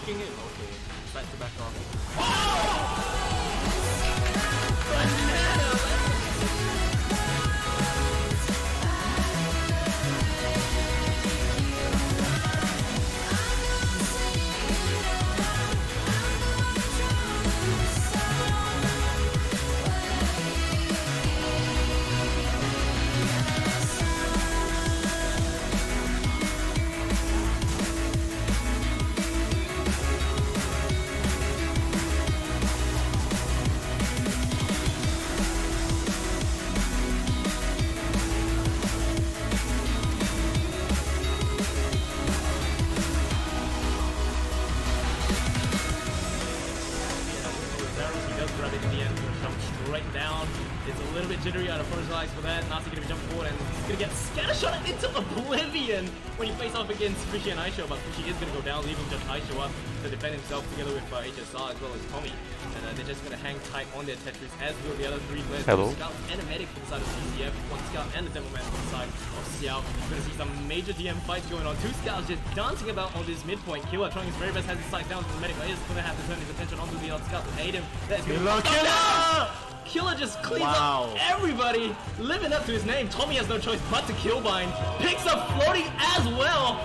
poking it? Okay, decide to back off. Right down. It's a little bit jittery out of first eyes for that. Nazi gonna be jumping forward and he's gonna get scattershot into oblivion when he faces off against Fishy and Aisho, but Fishy is gonna go down, leaving just Aisho up to defend himself together with HSR as well as Tommy. And they're just gonna hang tight on their Tetris, as will the other three players. Hello. Scout and a medic from the side of CCF, one Scout and a Demo Man from the side of Xiao. You're gonna see some major DM fights going on. Two Scouts just dancing about on this midpoint. Killer trying his very best, has his sight down to the medic, but is gonna have to turn his attention onto the other Scout to aid him. That is gonna Killer! Killer just cleans up everybody, living up to his name. Tommy has no choice but to killbind. Picks up floating as well.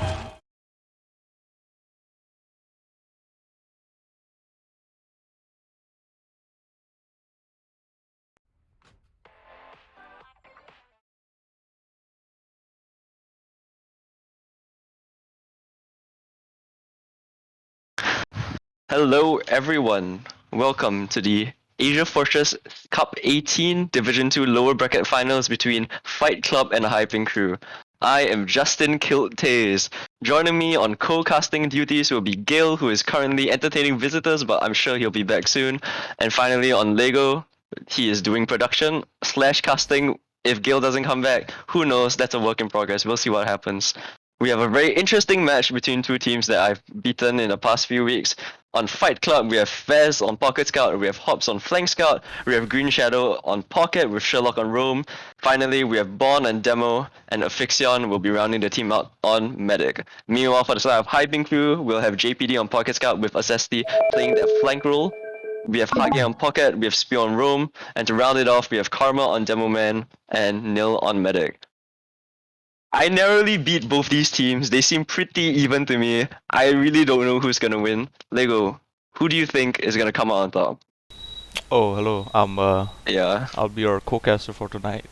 Hello everyone, welcome to the Asia Fortress Cup 18 Division 2 lower bracket finals between Fight Club and Hyping Crew. I am Justin Kiltays. Joining me on co-casting duties will be Gil, who is currently entertaining visitors, but I'm sure he'll be back soon. And finally on Lego, he is doing production / casting. If Gil doesn't come back, who knows, that's a work in progress, we'll see what happens. We have a very interesting match between two teams that I've beaten in the past few weeks. On Fight Club, we have Fez on Pocket Scout, we have Hops on Flank Scout, we have Green Shadow on Pocket with Sherlock on Roam. Finally, we have Bond and Demo, and Afixion will be rounding the team out on Medic. Meanwhile, for the side of Hyping Crew, we'll have JPD on Pocket Scout with Acesti playing their flank role. We have Hage on Pocket, we have Spear on Roam, and to round it off, we have Karma on Demo Man and Nil on Medic. I narrowly beat both these teams. They seem pretty even to me. I really don't know who's gonna win. Lego, who do you think is gonna come out on top? Oh, hello. Yeah. I'll be your co-caster for tonight.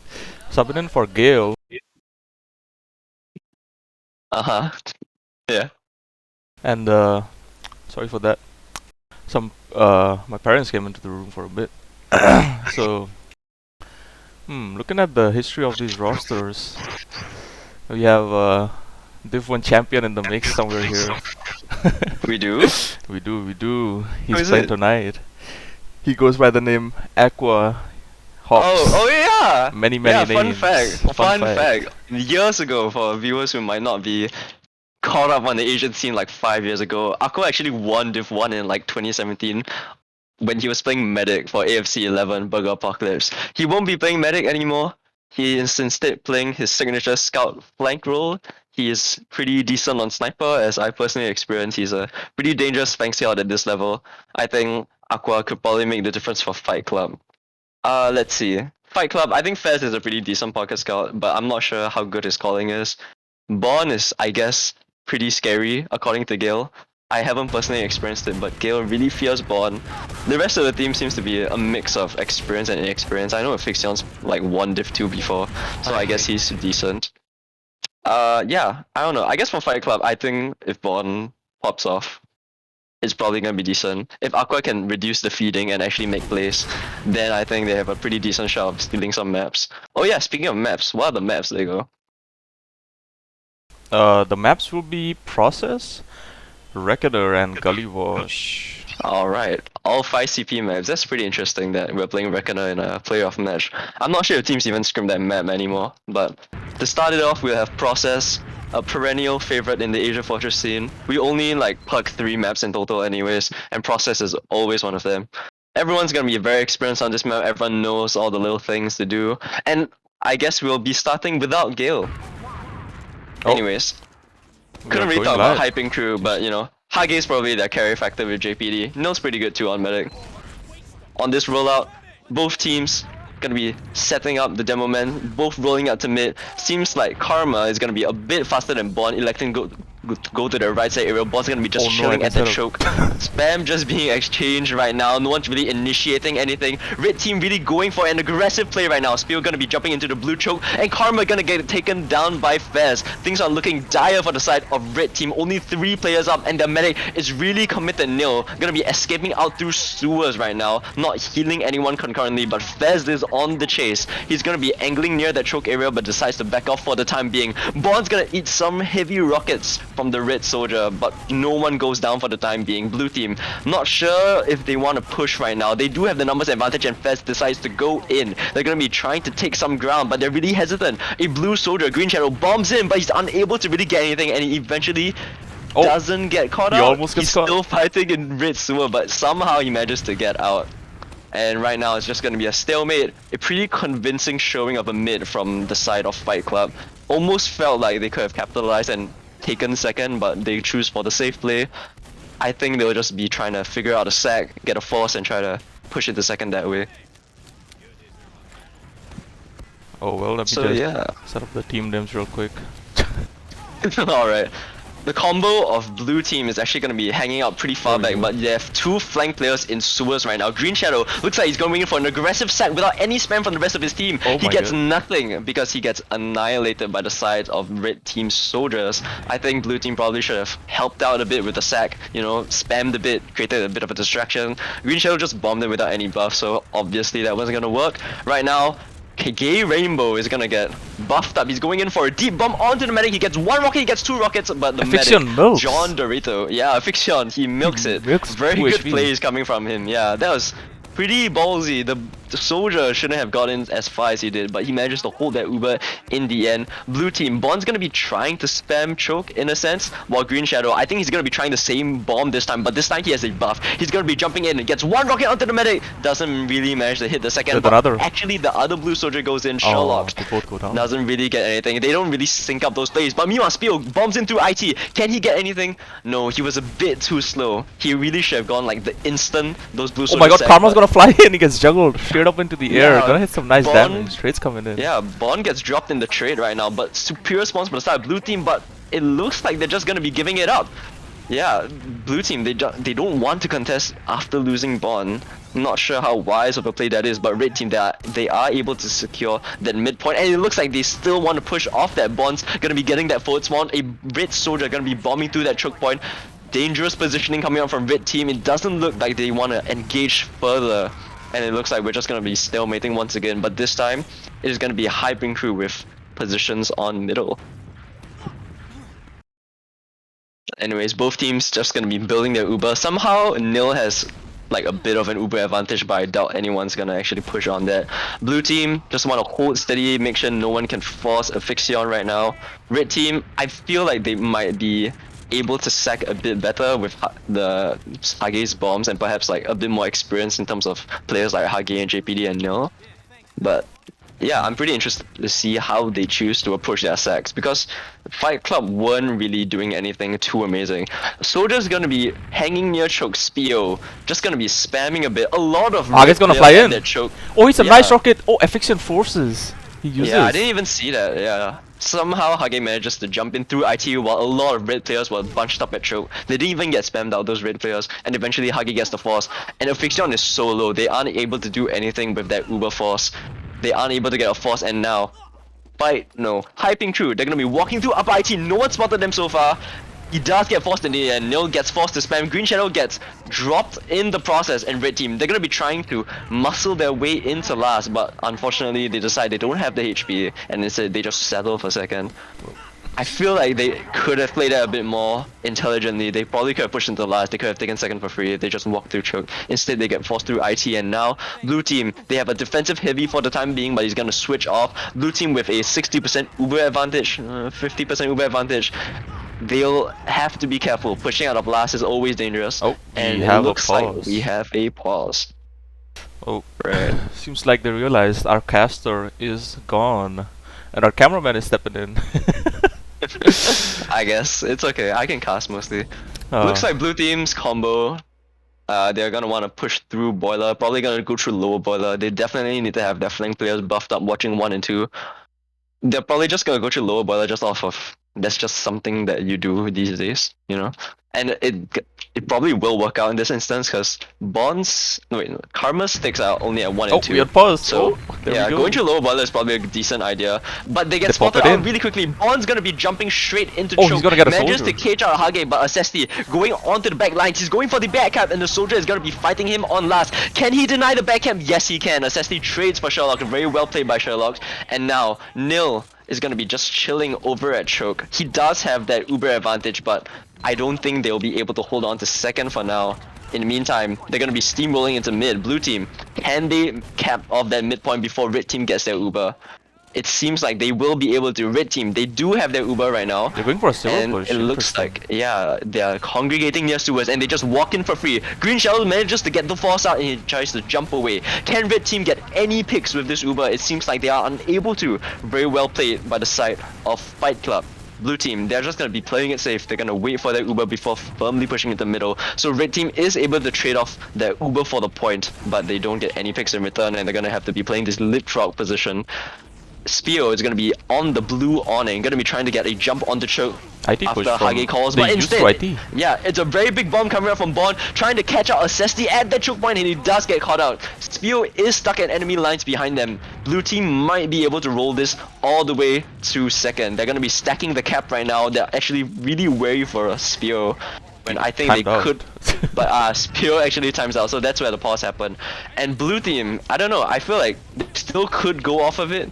Subbing in for Gale. Uh-huh. Yeah. And sorry for that. My parents came into the room for a bit. So looking at the history of these rosters, we have Div 1 champion in the mix somewhere here. We do? we do. Who He's is playing it? tonight. He goes by the name Aqua Hops. Oh yeah! Many yeah, names. Fun fact. Years ago, for viewers who might not be caught up on the Asian scene like 5 years ago, Aqua actually won Div 1 in like 2017 when he was playing Medic for AFC18 Burger Apocalypse. He won't be playing Medic anymore. He is instead playing his signature scout flank role. He is pretty decent on sniper, as I personally experienced. He's a pretty dangerous flank scout at this level. I think Aqua could probably make the difference for Fight Club. Let's see. Fight Club, I think Fez is a pretty decent pocket scout, but I'm not sure how good his calling is. Bond is, I guess, pretty scary, according to Gale. I haven't personally experienced it, but Gale really fears Bond. The rest of the team seems to be a mix of experience and inexperience. I know Fiction's like won Div 2 before, so I guess he's decent. Yeah, I don't know. I guess for Fight Club, I think if Bond pops off, it's probably gonna be decent. If Aqua can reduce the feeding and actually make plays, then I think they have a pretty decent shot of stealing some maps. Oh yeah, speaking of maps, what are the maps, Lego? The maps will be Process, Reckoner, and Gully Wash. Alright, all 5 CP maps. That's pretty interesting that we're playing Reckoner in a playoff match. I'm not sure if teams even scrim that map anymore, but to start it off, we'll have Process, a perennial favorite in the Asia Fortress scene. We only like plug 3 maps in total anyways, and Process is always one of them. Everyone's gonna be very experienced on this map, everyone knows all the little things to do, and I guess we'll be starting without Gale. Oh. Anyways, couldn't really talk about Hyping Crew, but you know, Hage is probably their carry factor with JPD. Nil's pretty good too on medic. On this rollout, both teams gonna be setting up the demo man, both rolling out to mid. Seems like Karma is gonna be a bit faster than Bond, electing go to the right side area. Bond's gonna be just chilling at the choke. Spam just being exchanged right now. No one's really initiating anything. Red team really going for an aggressive play right now. Spiel gonna be jumping into the blue choke, and Karma gonna get taken down by Fez. Things are looking dire for the side of red team. Only 3 players up, and the medic is really committed. Nil gonna be escaping out through sewers right now, not healing anyone concurrently, but Fez is on the chase. He's gonna be angling near that choke area, but decides to back off for the time being. Bond's gonna eat some heavy rockets from the red soldier, but no one goes down for the time being. Blue team, not sure if they want to push right now. They do have the numbers advantage, and Fez decides to go in. They're gonna be trying to take some ground, but they're really hesitant. A blue soldier, Green Shadow, bombs in, but he's unable to really get anything, and he eventually doesn't get caught out. He's still fighting in red sewer, but somehow he manages to get out. And right now it's just gonna be a stalemate. A pretty convincing showing of a mid from the side of Fight Club. Almost felt like they could have capitalized and taken second, but they choose for the safe play. I think they'll just be trying to figure out a sack, get a force, and try to push it to second that way. Oh well, let me just set up the team names real quick. Alright. The combo of blue team is actually going to be hanging out pretty far back, but they have 2 flank players in sewers right now. Green Shadow looks like he's going in for an aggressive sack without any spam from the rest of his team. He gets nothing because he gets annihilated by the side of red team soldiers. I think blue team probably should have helped out a bit with the sack, you know, spammed a bit, created a bit of a distraction. Green Shadow just bombed it without any buff, so obviously that wasn't going to work. Right now, Gay Rainbow is gonna get buffed up. He's going in for a deep bomb onto the medic. He gets 1 rocket, he gets 2 rockets, but the medic, milks. John Dorito, yeah, Fiction, he milks it. Very good plays coming from him. Yeah, that was pretty ballsy. The soldier shouldn't have gotten as far as he did, but he manages to hold that Uber in the end. Blue team, Bond's gonna be trying to spam choke in a sense, while Green Shadow, I think he's gonna be trying the same bomb this time, but this time he has a buff. He's gonna be jumping in and gets 1 rocket onto the medic. Doesn't really manage to hit the second, but actually the other blue soldier goes in, Sherlock. Doesn't really get anything. They don't really sync up those plays, but meanwhile Spiel bombs in through IT. Can he get anything? No, he was a bit too slow. He really should have gone like the instant those blue soldiers. Oh my god, Karma's gonna fly in, he gets juggled straight up into the air. Gonna hit some nice damage. Trades coming in. Yeah, Bond gets dropped in the trade right now, but superior spawns from the side of blue team, but it looks like they're just gonna be giving it up. Yeah, blue team, they don't want to contest after losing Bond. Not sure how wise of a play that is, but red team, they are able to secure that midpoint, and it looks like they still want to push off that. Bond's gonna be getting that forward spawn. A red soldier gonna be bombing through that choke point. Dangerous positioning coming out from red team. It doesn't look like they want to engage further. And it looks like we're just going to be stalemating once again, but this time it is going to be a hyping crew with positions on middle. Anyways, both teams just going to be building their Uber. Somehow Nil has like a bit of an Uber advantage, but I doubt anyone's going to actually push on that. Blue team just want to hold steady, make sure no one can force a Fixion right now. Red team, I feel like they might be able to sack a bit better with the Hage's bombs and perhaps like a bit more experience in terms of players like Hage and JPD and Nil. But yeah, I'm pretty interested to see how they choose to approach their sacks, because Fight Club weren't really doing anything too amazing. Soldier's gonna be hanging near choke. Spio just gonna be spamming a bit. A lot of Hage's gonna fly in. Choke. Oh, it's a nice rocket. Oh, Affliction forces. He uses. Yeah, I didn't even see that. Yeah. Somehow Hage manages to jump in through ITU while a lot of red players were bunched up at choke. They didn't even get spammed out, those red players, and eventually Hage gets the force. And Affliction is so low, they aren't able to do anything with that Uber force. They aren't able to get a force, and now hyping through. They're gonna be walking through upper IT. No one spotted them so far. He does get forced in the end. Nil gets forced to spam. Green Shadow gets dropped in the process, and red team, they're gonna be trying to muscle their way into last, but unfortunately they decide they don't have the HP, and instead they just settle for second. I feel like they could have played that a bit more intelligently. They probably could have pushed into last. They could have taken second for free. They just walked through choke. Instead, they get forced through IT, and now blue team, they have a defensive heavy for the time being, but he's gonna switch off. Blue team with a 60% Uber advantage, 50% Uber advantage. They'll have to be careful. Pushing out of last is always dangerous. Oh, and it looks like we have a pause. Oh, right. Seems like they realized our caster is gone, and our cameraman is stepping in. I guess it's okay. I can cast mostly. Looks like blue team's combo. They're gonna want to push through boiler. Probably gonna go through lower boiler. They definitely need to have their flank players buffed up, watching 1 and 2. They're probably just gonna go through lower boiler just off of that's just something that you do these days, you know. And it probably will work out in this instance because Karma sticks out only at 1 and 2. We had pause. So there yeah, we go. going through lower boiler is probably a decent idea. But they get They pop spotted it out in. really quickly. Bond's gonna be jumping straight into Oh, choke. he's gonna get a Manages soldier. to cage out Hage, but Acesti going onto the back lines. He's going for the back cap, and the soldier is gonna be fighting him on last. Can he deny the back cap? Yes, he can. Acesti trades for Sherlock. Very well played by Sherlock. And now Nil is gonna be just chilling over at choke. He does have that Uber advantage, but I don't think they'll be able to hold on to second for now. In the meantime, they're gonna be steamrolling into mid. Blue team, can they cap off that midpoint before red team gets their Uber? It seems like they will be able to. Red team, they do have their Uber right now. They're going for a silver And push. it looks Interesting. like, yeah, they're congregating near sewers and they just walk in for free. Green Shadow manages to get the force out and he tries to jump away. Can red team get any picks with this Uber? It seems like they are unable to. Very well played by the side of Fight Club. Blue team, they're just gonna be playing it safe. They're gonna wait for their Uber before firmly pushing into middle. So red team is able to trade off their Uber for the point, but they don't get any picks in return and they're gonna have to be playing this leapfrog position. Spio is going to be on the blue awning, going to be trying to get a jump on the choke IT push after from Hage calls, they but used instead, to IT. yeah, it's a very big bomb coming out from Bond, trying to catch out Acesti at that choke point, and he does get caught out. Spio is stuck at enemy lines behind them. Blue team might be able to roll this all the way to second. They're going to be stacking the cap right now. They're actually really wary for a Spio. When I think Timed they out. could, but Spio actually times out, so that's where the pause happened. And blue team, I don't know, I feel like they still could go off of it.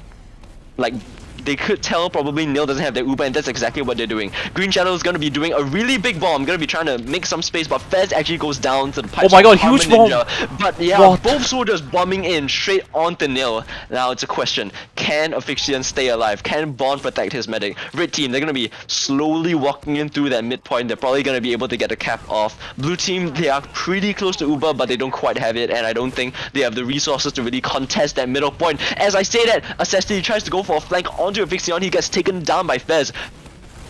Like, they could tell probably Nil doesn't have their Uber, and that's exactly what they're doing. Green Shadow is going to be doing a really big bomb, going to be trying to make some space, but Fez actually goes down to the pipes. Oh my of god, Karma huge bomb! Ninja. But yeah, What? both soldiers bombing in straight onto Nil. Now it's a question, can Asphyxian stay alive? Can Bond protect his medic? Red team, they're going to be slowly walking in through that midpoint. They're probably going to be able to get the cap off. Blue team, they are pretty close to Uber, but they don't quite have it, and I don't think they have the resources to really contest that middle point. As I say that, Acesti tries to go for a flank onto Asphyxion. He gets taken down by Fez.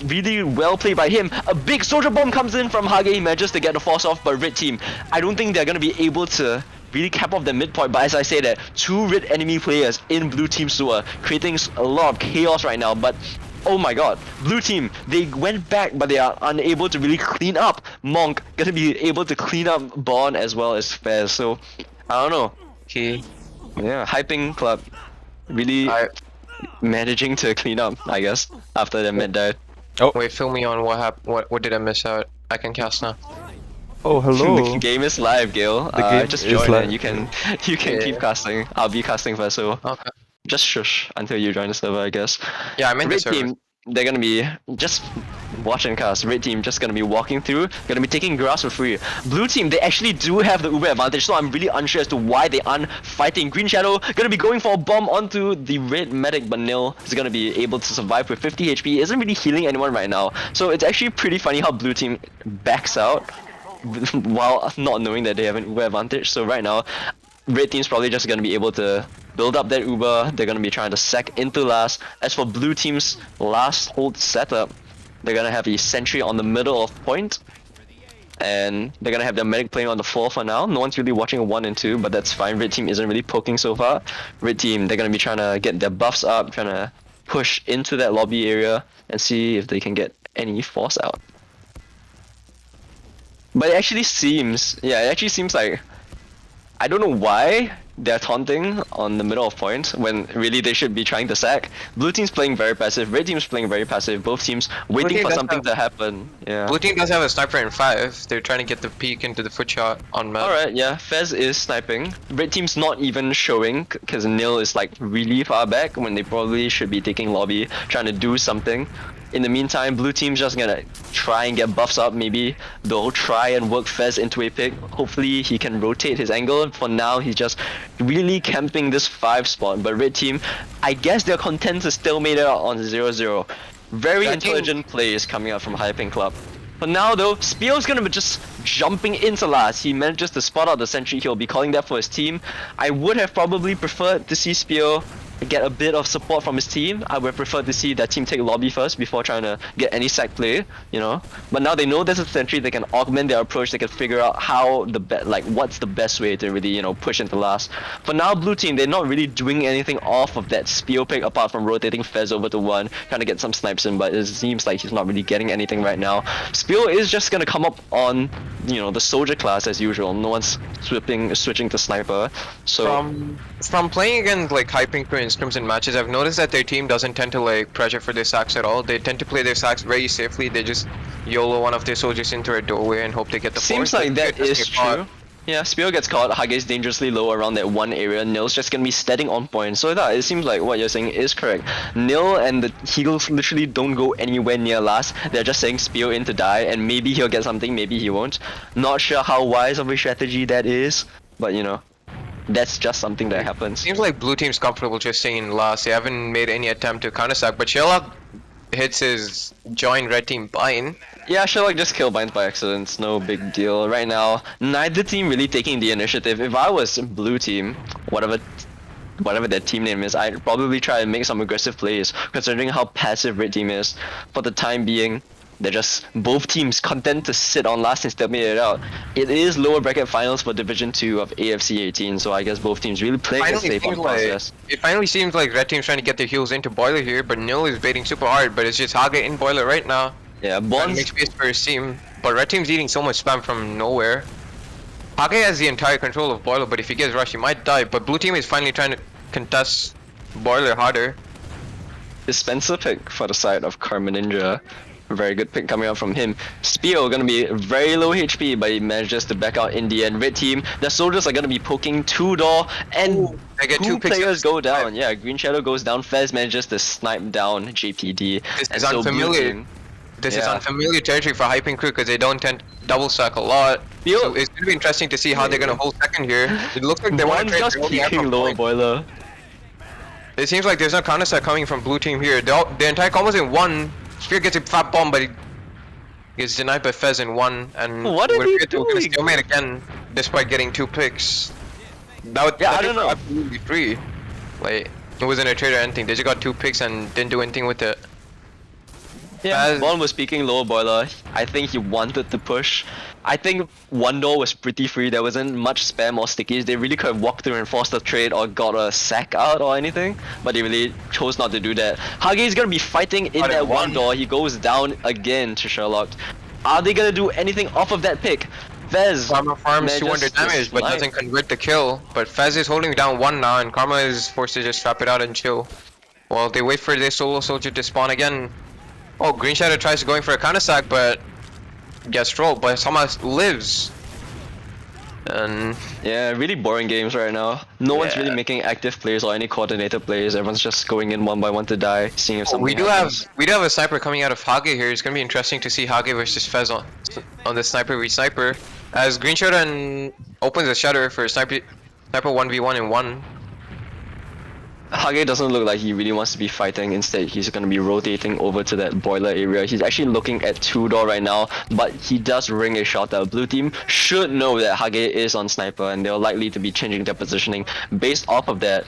Really well played by him. A big soldier bomb comes in from Hage. He manages to get the force off, but red team, I don't think they're going to be able to really cap off the midpoint. But as I say that, 2 red enemy players in blue team sewer, creating a lot of chaos right now. But oh my god, blue team, they went back, but they are unable to really clean up. Monk gonna be able to clean up Bond as well as Fez. So I don't know. Okay. Yeah, hyping club really managing to clean up, I guess, after the mid died. Wait, fill me on what happened. What did I miss out? I can cast now. Oh, The hello. game is live, Gil. game Just is join live. and you can Yeah. keep casting. I'll be casting first, so Okay. just shush until you join the server, I guess. Yeah, I'm in the Red server. team, they're gonna be just watch and cast. Red team just gonna be walking through, gonna be taking grass for free. Blue team, they actually do have the Uber advantage, so I'm really unsure as to why they aren't fighting. Green Shadow gonna be going for a bomb onto the red medic, but Nil is gonna be able to survive with 50 HP. He isn't really healing anyone right now, so it's actually pretty funny how blue team backs out while not knowing that they have an Uber advantage. So right now, red team's probably just gonna be able to build up that Uber. They're gonna be trying to sack into last. As for blue team's last hold setup, they're gonna have a sentry on the middle of point, and they're gonna have their medic playing on the floor for now. No one's really watching a 1 and 2, but that's fine. Red team isn't really poking so far. Red team, they're gonna be trying to get their buffs up, trying to push into that lobby area and see if they can get any force out. But it actually seems, yeah, it actually seems like, I don't know why they're taunting on the middle of point when really they should be trying to sack. Blue team's playing very passive, red team's playing very passive, both teams waiting team for does something have- to happen. Yeah. Blue team does have a sniper in 5. They're trying to get the peek into the foot shot on map. Alright, yeah, Fez is sniping. Red team's not even showing because Nil is like really far back when they probably should be taking lobby, trying to do something. In the meantime, blue team's just gonna try and get buffs up. Maybe they'll try and work Fez into a pick. Hopefully he can rotate his angle. For now, he's just really camping this 5 spot. But red team, I guess they're content to still made it out on 0-0. Very That intelligent plays coming out from Hyping Club. For now though, Spio's gonna be just jumping into last. He manages to spot out the sentry. He'll be calling that for his team. I would have probably preferred to see Spio get a bit of support from his team. I would prefer to see that team take lobby first before trying to get any sack play, you know. But now they know there's a sentry, they can augment their approach, they can figure out how what's the best way to really, you know, push into last. For now, blue team, they're not really doing anything off of that Spio pick apart from rotating Fez over to 1, trying to get some snipes in, but it seems like he's not really getting anything right now. Spio is just gonna come up on, you know, the soldier class as usual. No one's switching to sniper. So from playing against like Hyping Crew and scrims and matches, I've noticed that their team doesn't tend to like pressure for their sacks at all. They tend to play their sacks very safely. They just YOLO one of their soldiers into a doorway and hope they get the seems force. like that is true. Yeah, Spio gets caught, Hage's dangerously low around that one area, Nil's just gonna be steading on point. So that it seems like what you're saying is correct. Nil and the Eagles literally don't go anywhere near last. They're just saying Spio in to die, and maybe he'll get something, maybe he won't. Not sure how wise of a strategy that is, but you know, that's just something that happens. Seems like blue team's comfortable just staying in last. They haven't made any attempt to counter sack, but Sherlock hits his join red team bind. Yeah, Sherlock just killed Binds by accident, it's no big deal. Right now, neither team really taking the initiative. If I was blue team, whatever their team name is, I'd probably try and make some aggressive plays, considering how passive red team is. For the time being, they're just both teams content to sit on last and stalemate it out. It is lower bracket finals for Division 2 of AFC18, so I guess both teams really playing it safe on process. It finally seems like red team's trying to get their heels into Boiler here, but Nil is baiting super hard, but it's just Hage in Boiler right now. Yeah, Trying to Bonds. make space for his team, but red team's eating so much spam from nowhere. Hage has the entire control of Boiler, but if he gets rushed, he might die. But blue team is finally trying to contest Boiler harder. Dispenser pick for the side of Karma Ninja. Very good pick coming out from him. Spio gonna be very low HP, but he manages to back out in the end. Red team, the soldiers are gonna be poking 2-door, and They get two two picks players up. go down. Yeah, Green Shadow goes down. Fez manages to snipe down JPD. This And is so blue unfamiliar. team- This is Yeah. unfamiliar territory for Hyping Crew because they don't tend to double stack a lot. Spio- So it's gonna be interesting to see how they're gonna hold second here. It looks like they want Bonds to just peeking lower boiler. It seems like there's no counter stack coming from blue team here. The entire combo's in one. Spear gets a fat bomb, but he gets denied by Fez in one. And What are we're they gonna doing? stalemate again, despite getting 2 picks. That Yeah, I don't know. Absolutely free. Like it wasn't a trade or anything. They just got 2 picks and didn't do anything with it. Yeah, Bond was speaking lower boiler. I think he wanted to push. I think one door was pretty free. There wasn't much spam or stickies. They really could have walked through and forced a trade or got a sack out or anything, but they really chose not to do that. Hage is gonna be fighting in But that at one one- door. He goes down again to Sherlock. Are they gonna do anything off of that pick? Fez Karma farms manages 200 to damage, but slide. doesn't convert the kill. But Fez is holding down 1 now, and Karma is forced to just trap it out and chill. While they wait for their solo soldier to spawn again. Oh, Green Shadow tries going for a counter sack, but gets trolled. But somehow lives. And Yeah, really boring games right now. No one's really Yeah. making active plays or any coordinated plays. Everyone's just going in one by one to die, seeing if something we do happens. have a sniper coming out of Hage here. It's gonna be interesting to see Hage versus Fez on the sniper v sniper. As Green Shadow opens a shutter for sniper 1v1 in 1. Hage doesn't look like he really wants to be fighting. Instead, he's going to be rotating over to that boiler area. He's actually looking at 2-door right now, but he does ring a shot that blue team should know that Hage is on sniper, and they're likely to be changing their positioning based off of that.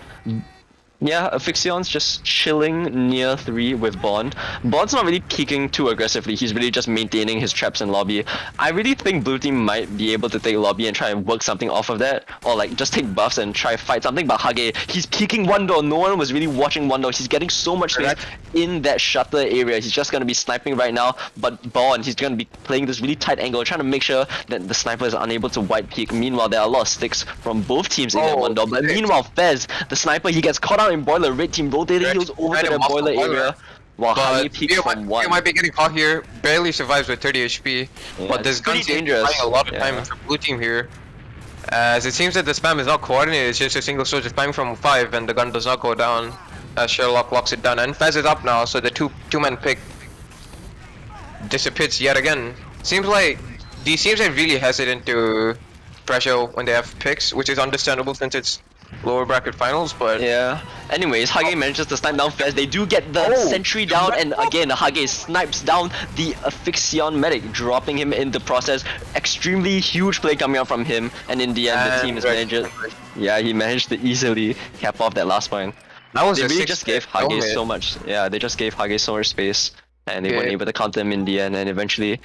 Yeah, Aphixion's just chilling near 3 with Bond. Bond's not really peeking too aggressively, he's really just maintaining his traps in lobby. I really think blue team might be able to take lobby and try and work something off of that, or like just take buffs and try fight something, but Hage, he's peeking 1-door, no one was really watching 1-door, he's getting so much space in that shutter area, he's just gonna be sniping right now, but Bond, he's gonna be playing this really tight angle, trying to make sure that the sniper is unable to white peek. Meanwhile, there are a lot of sticks from both teams in that 1-door, but meanwhile Fez, the sniper, he gets caught out in boiler, red team rotating heals over to that boiler area, while Hage peeks from 1. He might be getting caught here. Barely survives with 30 HP. Yeah, But this it's pretty gun's dangerous. buying a lot of Yeah. time for blue team here. As it seems that the spam is not coordinated, it's just a single soldier spamming from 5 and the gun does not go down. As Sherlock locks it down. And Fez is up now, so the two-man pick dissipates yet again. Seems like these teams are really hesitant to pressure when they have picks, which is understandable since it's lower bracket finals, but Yeah. Anyways, Hage manages to snipe down Fez. They do get the sentry down, and again, Hage snipes down the Aphixion medic, dropping him in the process. Extremely huge play coming out from him, and in the end, the team is managed. Yeah, he managed to easily cap off that last point. That was They a really 6 just gave hit. Hage so much. Yeah, they just gave Hage so much space, and they weren't Okay. able to counter him in the end. And eventually,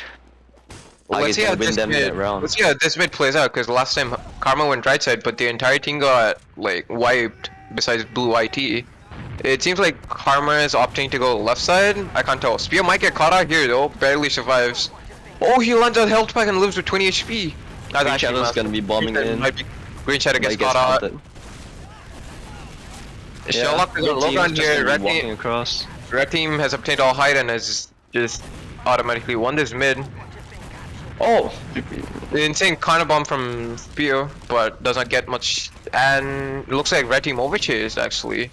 Well, Hage's gonna win them that round. let's see how this mid plays out, because last time Karma went right side, but the entire team got like wiped. Besides blue YT, it seems like Karma is opting to go left side. I can't tell. Spear might get caught out here though. Barely survives. Oh, he lands on health pack and lives with 20 HP. That's Green actually Shadow's massive. gonna be bombing in. Green Shadow But gets he gets caught out. countered. Sherlock is on low ground here. Red walking across. Red team has obtained all height and has just automatically won this mid. Oh! The insane Kana bomb from Spear, but does not get much. And it looks like Red team overchased actually.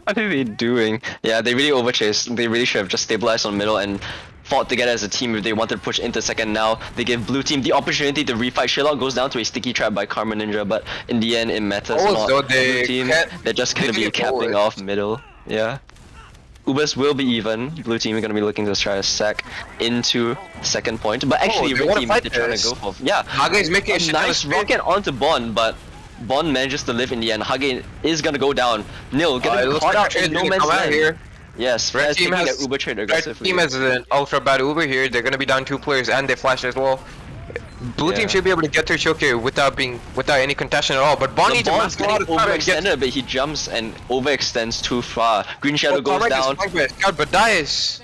What are they doing? Yeah, they really overchased. They really should have just stabilized on middle and fought together as a team if they wanted to push into second. Now they give blue team the opportunity to refight. Sherlock goes down to a sticky trap by Karma Ninja, but in the end it matters Oh, not. so they Blue team, can't- they're just gonna they be did capping forward. off middle. Yeah. Ubers will be even. Blue team are gonna be looking to try to sack into second point, but actually they red wanna team fight they're trying this. to go for. Yeah. Hage is making a shit ton of Nice space. rocket onto Bond, but Bond manages to live in the end. Hage is gonna go down. Nil It getting looks caught like out Trade in no gonna man's come out land. here. Yes, Red Faz team taking has that Uber trade Red aggressively. team has an ultra bad Uber here. They're gonna be down 2 players and they flash as well. Blue team Yeah. should be able to get their choke here without any contention at all. But Bond The needs to ball's master a lot getting of time and get overextended, but he jumps and overextends too far. Green Shadow goes Karma down. gets flanked by a scout, but dies.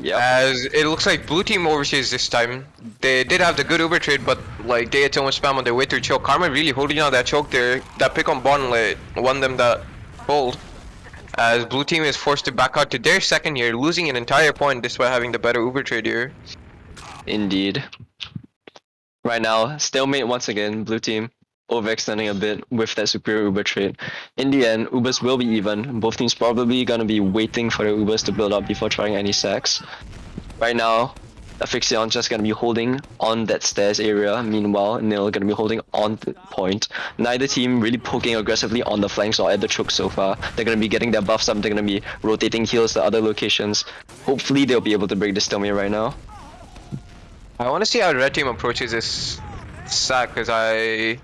Yep. As it looks like blue team overseas this time. They did have the good Uber trade, but like they had so much spam on their way through choke. Karma really holding on that choke there. That pick on Bond like won them that hold. As blue team is forced to back out to their second here, losing an entire point despite having the better Uber trade here. Indeed. Right now, stalemate once again. Blue team overextending a bit with that superior Uber trade. In the end, Ubers will be even. Both teams probably gonna be waiting for their Ubers to build up before trying any sacks. Right now, Asphyxion's just gonna be holding on that stairs area. Meanwhile, Nil gonna be holding on the point. Neither team really poking aggressively on the flanks or at the choke so far. They're gonna be getting their buffs up. They're gonna be rotating heals to other locations. Hopefully, they'll be able to break this stalemate right now. I want to see how red team approaches this sack because I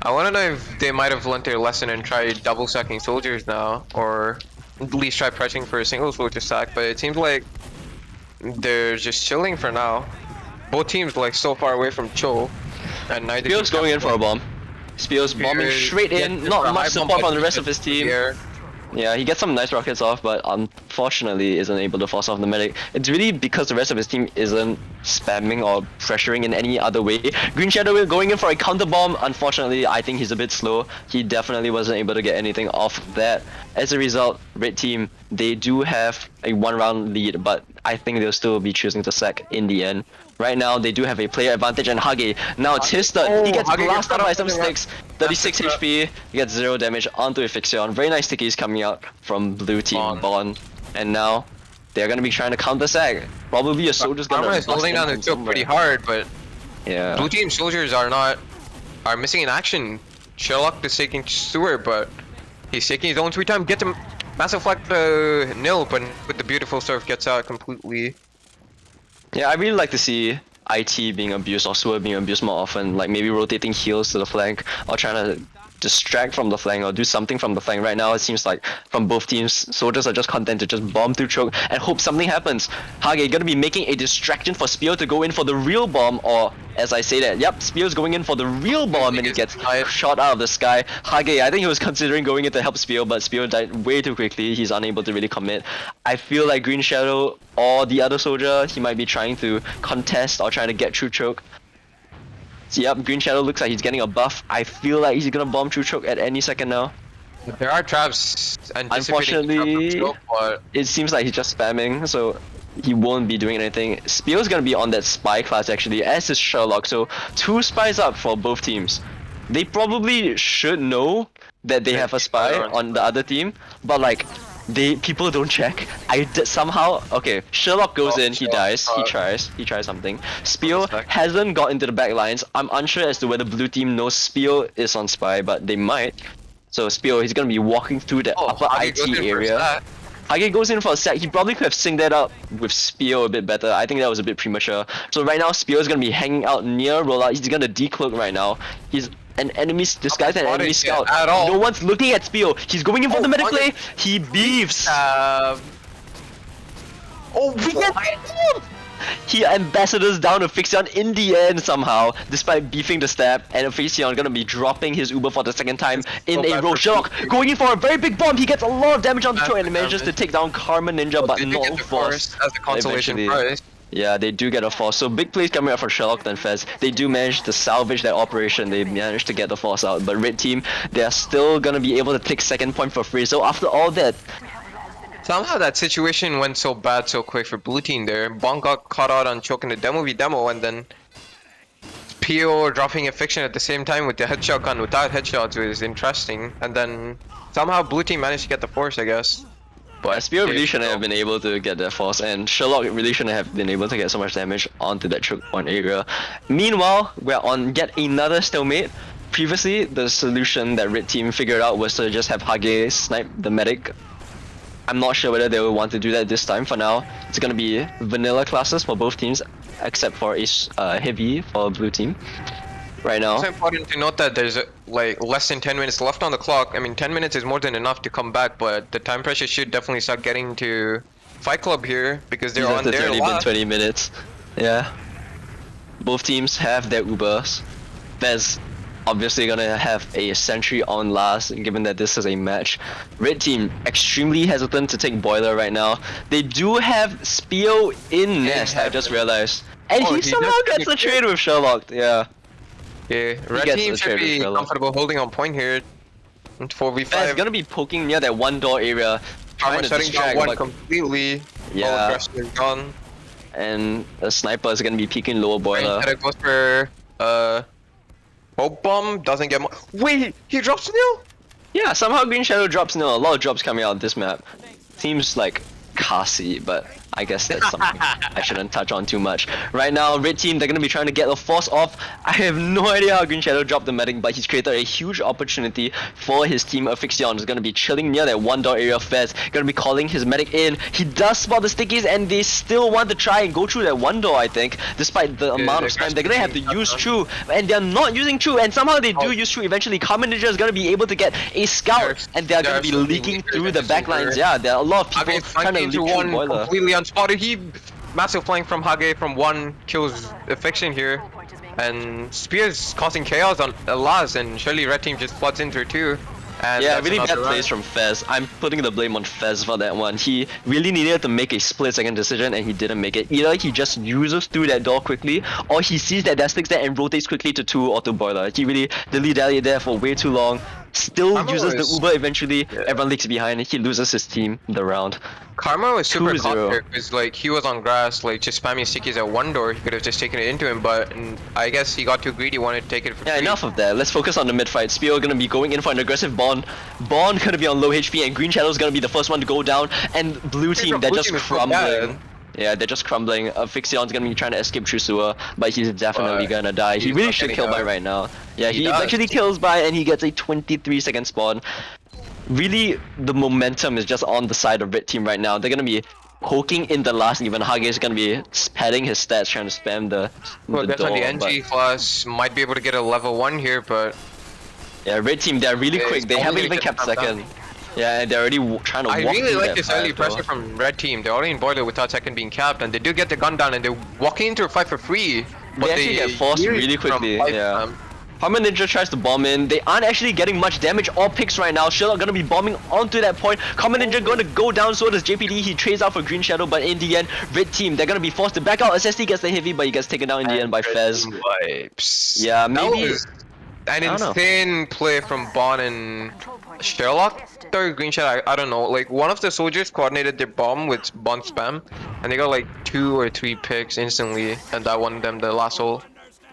want to know if they might have learned their lesson and tried double sacking soldiers now, or at least try pressing for a single soldier sack. But it seems like they're just chilling for now. Both teams like so far away from Cho, and neither. Spear's team going in have- for a bomb. Spear's bombing Spear straight in. gets Not a high much bomb support from by the rest of his team. Spear. Yeah, he gets some nice rockets off, but unfortunately isn't able to force off the medic. It's really because the rest of his team isn't spamming or pressuring in any other way. Green Shadow going in for a counter bomb. Unfortunately, I think he's a bit slow. He definitely wasn't able to get anything off of that. As a result, red team, they do have a 1-round lead, but I think they'll still be choosing to sack in the end. Right now, they do have a player advantage, and Hage, now it's his turn. He gets Hage gets blasted caught by up some in the run. sticks. 36 HP, he gets 0 damage onto Asphyxion. Very nice tickies coming out from blue team Bond. And now, they're gonna be trying to counter sack. Probably a soldier's gonna Karma is bust holding in down the from choke pretty somewhere. hard, but Yeah. blue team soldiers are missing in action. Sherlock is taking Stewart, but he's taking his own sweet time. Get the massive flag to Nil, but with the beautiful surf gets out completely. Yeah, I really like to see IT being abused or Sewer being abused more often, like maybe rotating heals to the flank or trying to distract from the flank or do something from the flank. Right now it seems like from both teams, soldiers are just content to just bomb through choke and hope something happens. Hage gonna be making a distraction for Spear to go in for the real bomb, or as I say that, yep, Spear's going in for the real bomb and he gets shot out of the sky. Hage, I think he was considering going in to help Spear, but Spear died way too quickly. He's unable to really commit. I feel like Green Shadow or the other soldier, he might be trying to contest or trying to get through choke. Yep, Green Shadow looks like he's getting a buff. I feel like he's gonna bomb through choke at any second now. There are traps Unfortunately, choke, but it seems like he's just spamming, so he won't be doing anything. Spear's gonna be on that spy class actually, as is Sherlock, so 2 spies up for both teams. They probably should know that they have a spy on the other team, but like, people don't check. Somehow, okay, Sherlock goes in, he dies, he tries something. Spear hasn't got into the back lines. I'm unsure as to whether blue team knows Spear is on spy, but they might. So Spear, he's gonna be walking through the upper Hage goes in IT for a area. sack. Hage goes in for a sack. He probably could have synced that up with Spear a bit better. I think that was a bit premature. So right now, Spear is gonna be hanging out near rollout. He's gonna decloak right now. He's an enemy disguised an enemy scout. At all. No one's looking at Spio. He's going in for the medic play. He beefs. He ambassadors down Afixion in the end somehow, despite beefing the stab, and Afixion gonna be dropping his Uber for the second time in a row. Sherlock going in for a very big bomb. He gets a lot of damage on the throat and manages to take down Karma Ninja, but no force. As a consolation prize. Yeah, they do get a force. So big plays coming out for Sherlock and Fez. They do manage to salvage that operation. They managed to get the force out. But Red Team, they are still gonna be able to take second point for free. So after all that, Somehow that situation went so bad so quick for blue team there. Bong got caught out on choking the demo v demo, and then PO dropping a fiction at the same time with the headshot gun without headshots was interesting. And then somehow blue team managed to get the force, I guess. but Spio really shouldn't have been able to get that force, and Sherlock really shouldn't have been able to get so much damage onto that choke point area. Meanwhile, we're on yet another stalemate. Previously, the solution that Red Team figured out was to just have Hage snipe the medic. I'm not sure whether they will want to do that this time. For now, it's gonna be vanilla classes for both teams, except for a heavy for blue team. Right now. It's important to note that there's like less than 10 minutes left on the clock. I mean, 10 minutes is more than enough to come back, but the time pressure should definitely start getting to Fight Club here because they're on It's their already been last. 20 minutes. Yeah. Both teams have their Ubers. There's obviously gonna have a sentry on last, given that this is a match. Red Team extremely hesitant to take Boiler right now. They do have Spio in Nest, I just realized. And Oh, he he somehow does gets a trade with Sherlock, yeah. Yeah, Red gets Team the should trade be with Sherlock. comfortable holding on point here. 4v5. Fez gonna be poking near that one door area, trying Karma to shutting down distract, one but completely. Yeah. All aggression is gone. and a sniper is gonna be peeking lower Green Boiler. Shadow goes for Hope Bomb, doesn't get more. Wait, he drops Nil? Yeah, somehow Green Shadow drops nil. A lot of drops coming out of this map. Seems like Kasi, but I guess that's something I shouldn't touch on too much. Right now, Red Team, they're gonna be trying to get a force off. I have no idea how Green Shadow dropped the medic, but he's created a huge opportunity for his team. Afixion is gonna be chilling near that one door area. Fez gonna be calling his medic in. He does spot the stickies, and they still want to try and go through that one door, I think. Despite the amount of spam, they're gonna have to use True, and they're not using True, and somehow they do use True eventually. Common Ninja is gonna be able to get a scout, and they're gonna be leaking through the backline. Yeah, there are a lot of people trying to leak through one Boiler. completely unspotted. He massive flank from Hage from one kills Affliction here, and Spears causing chaos on last, and surely Red Team just floods in through two. And Yeah, that's really bad another plays from Fez. I'm putting the blame on Fez for that one. He really needed to make a split-second decision, and he didn't make it. Either he just uses through that door quickly, or he sees that sticks there and rotates quickly to 2 or to Boiler. He really dilly-dallied there for way too long. Still Karma uses the was- Uber eventually. Everyone leaks behind. He loses his team the round. Karma was super 2-0. caught because like he was on grass, like just spamming stickies at one door. He could have just taken it into him, but I guess he got too greedy, wanted to take it for Yeah, free. enough of that. Let's focus on the mid fight. Spio gonna be going in for an aggressive Bond. Bond gonna be on low HP, and Green Shadow's gonna be the first one to go down. And blue team, they're Blue just team is so crumbling. bad. Yeah, they're just crumbling. Fixion's gonna be trying to escape through sewer, but he's definitely But gonna die. He he's really not should getting kill by out. right now. Yeah, He he does. eventually kills by, and he gets a 23-second spawn. Really, the momentum is just on the side of Red Team right now. They're gonna be poking in the last even. Hage is gonna be padding his stats, trying to spam the Well, that's door. on the but- NG class. Might be able to get a level 1 here, but yeah, Red Team, they're really Yeah, quick. it's They only haven't gonna even get kept the top second. Yeah, and they're already trying to I walk really through like that this fire early door. pressure from Red Team. They're already in Boiler without second being capped, and they do get the gun down, and they're walking into a fight for free. But They actually get forced use really from quickly, life yeah. time. Harmon Ninja tries to bomb in. They aren't actually getting much damage or picks right now. Sherlock gonna be bombing onto that point. Common Ninja gonna go down, so does JPD. He trades out for Green Shadow, but in the end, Red Team, they're gonna be forced to back out. SSD gets the heavy, but he gets taken down in the end by Red Fez. Team wipes. Yeah, That maybe... was an don't know. insane play from Bon and Sherlock. Or Green Shadow, I don't know. Like, one of the soldiers coordinated their bomb with Bon spam, and they got like 2 or 3 picks instantly, and that won them the last hole.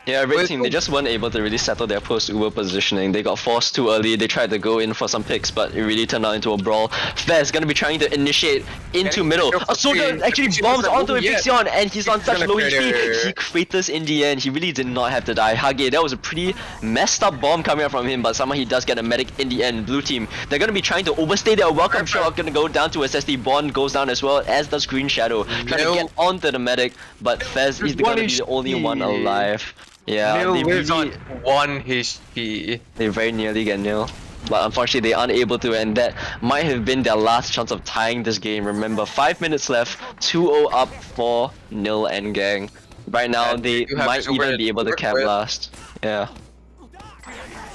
Yeah, Red Wait, Team, they just weren't able to really settle their post-Uber positioning. They got forced too early. They tried to go in for some picks, but it really turned out into a brawl. Fez gonna be trying to initiate into middle. A soldier actually bombs onto a Fixion, and he's on such gonna low create HP. a- He craters in the end. He really did not have to die. Hage, that was a pretty messed up bomb coming out from him, but somehow he does get a medic in the end. Blue Team, they're gonna be trying to overstay their welcome. Sherlock gonna go down to SSD. Bond goes down as well, as does Green Shadow. Trying to No. get onto the medic, but Fez is There's gonna one be the only one HP. alive. Yeah, Nil they lives really, on 1 HP. they very nearly get nil. But unfortunately, they aren't able to, and that might have been their last chance of tying this game. Remember, 5 minutes left, 2-0 up for nil and gang. Right now, And they they do have might this over even to be able to work cap with. last. Yeah.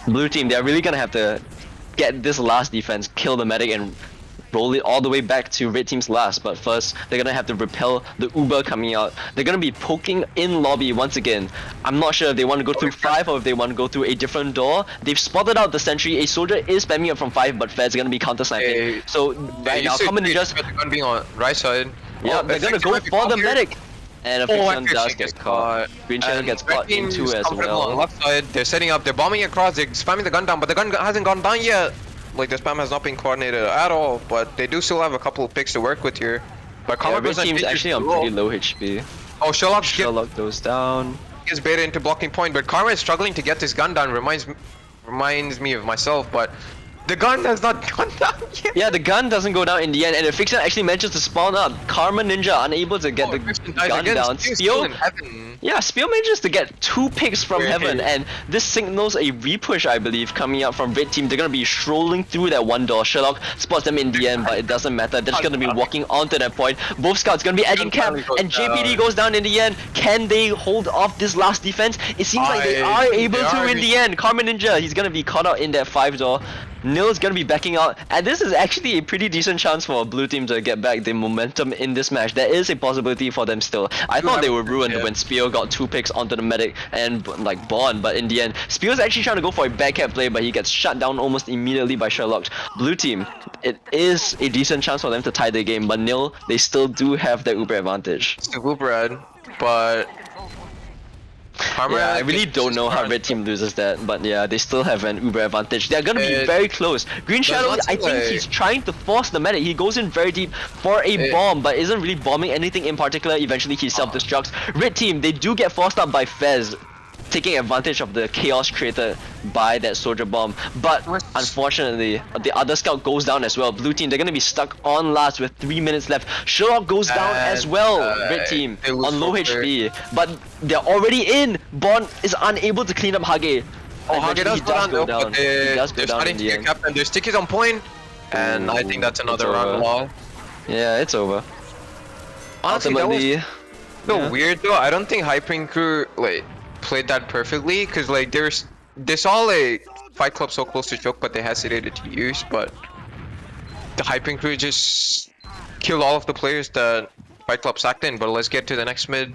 Blue team, they're really gonna have to get this last defense, kill the medic, and roll it all the way back to red team's last. But first, they're gonna have to repel the Uber coming out. They're gonna be poking in lobby once again. I'm not sure if they want to go through 5 or if they want to go through a different door. They've spotted out the sentry. A soldier is spamming up from 5, but Fed's gonna be counter sniping. So right now, common ninjas, The gun being on right side. yeah, they're gonna go for the medic. And a fiction does Fiction get caught. Green Shadow And gets red caught team's into as comfortable on well. left side, they're setting up, they're bombing across, they're spamming the gun down, but the gun hasn't gone down yet. Like, the spam has not been coordinated at all, but they do still have a couple of picks to work with here. But Yeah, Karma red goes on team's Ninja's actually on duel. pretty low HP. Oh, Sherlock Sherlock goes down. gets baited into blocking point, but Karma is struggling to get this gun down. Reminds me of myself, but the gun has not gone down yet. Yeah, the gun doesn't go down in the end, and the Fiction actually manages to spawn up. Karma Ninja unable to get the gun down. Still Spio, in heaven. yeah, Spio manages to get 2 picks from Wait. heaven, and this signals a repush, I believe, coming out from red team. They're gonna be strolling through that one door. Sherlock spots them in the end, but it doesn't matter. They're just gonna be walking onto that point. Both scouts gonna be edging cap, and JPD goes down in the end. Can they hold off this last defense? It seems like they are able to in the end. Karma Ninja, he's gonna be caught out in that 5 door. Nil's gonna be backing out, and this is actually a pretty decent chance for blue team to get back the momentum in this match. There is a possibility for them still. I thought they were ruined when Spio got 2 picks onto the medic and like Bond, but in the end, Spio's actually trying to go for a backcap play, but he gets shut down almost immediately by Sherlock. Blue team, it is a decent chance for them to tie the game, but Nil, they still do have the Uber advantage. It's the Uber, but Karma, Yeah, I really don't know how red team loses that, but yeah, they still have an Uber advantage. They're gonna be very close. Green Shadow, lots I of, think like- he's trying to force the medic. He goes in very deep for a bomb, but isn't really bombing anything in particular. Eventually, he self-destructs. Red team, they do get forced up by Fez, taking advantage of the chaos created by that soldier bomb. But unfortunately, the other scout goes down as well. Blue team, they're gonna be stuck on last with 3 minutes left. Sherlock goes down as well. Red team they lose on low focus. HP, but they're already in. Bond is unable to clean up Hage. Oh, Hage Eventually, does go down, but He they're does go down starting in to the get end. captain. Their stick is on point, and I think that's another It's round over. loss. Yeah, it's over. Honestly, that was Ultimately, so yeah. weird though. I don't think Hyping Crew like played that perfectly, because like they saw like Fight Club so close to choke, but they hesitated to use. But the Hyping Crew just killed all of the players that Fight Club sacked in. But let's get to the next mid.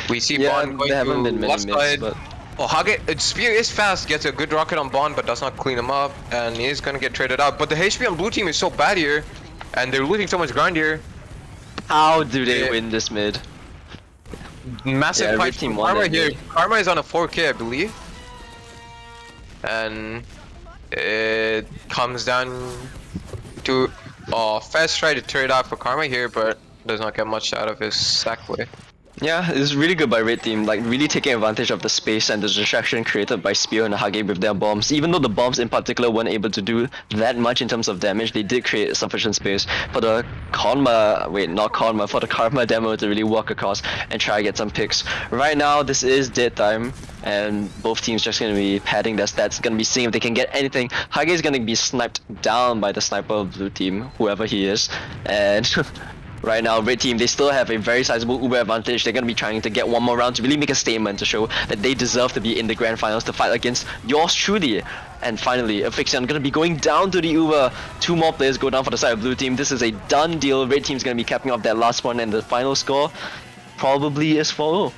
We see yeah, Bond going there haven't to been many left mids, side. but Oh, Hage, Spear is fast, gets a good rocket on Bond, but does not clean him up, and he is gonna get traded out. But the HP on blue team is so bad here, and they're losing so much ground here. how do they Yeah. win this mid? Massive Yeah, fight red team from won Karma that here. mid. Karma is on a 4K, I believe. And it comes down to Fez tried to trade out for Karma here, but does not get much out of his sack play. Yeah, it's really good by red team, like really taking advantage of the space and the distraction created by Spear and Hage with their bombs. Even though the bombs in particular weren't able to do that much in terms of damage, they did create sufficient space for the for the Karma demo to really walk across and try to get some picks. Right now, this is dead time, and both teams just gonna be padding their stats, gonna be seeing if they can get anything. Hage is gonna be sniped down by the sniper of blue team, whoever he is, and right now, red team, they still have a very sizable Uber advantage. They're going to be trying to get one more round to really make a statement to show that they deserve to be in the grand finals to fight against yours truly. And finally, Afixion going to be going down to the Uber. 2 more players go down for the side of blue team. This is a done deal. Red team's going to be capping off that last one, and the final score probably is 4-0.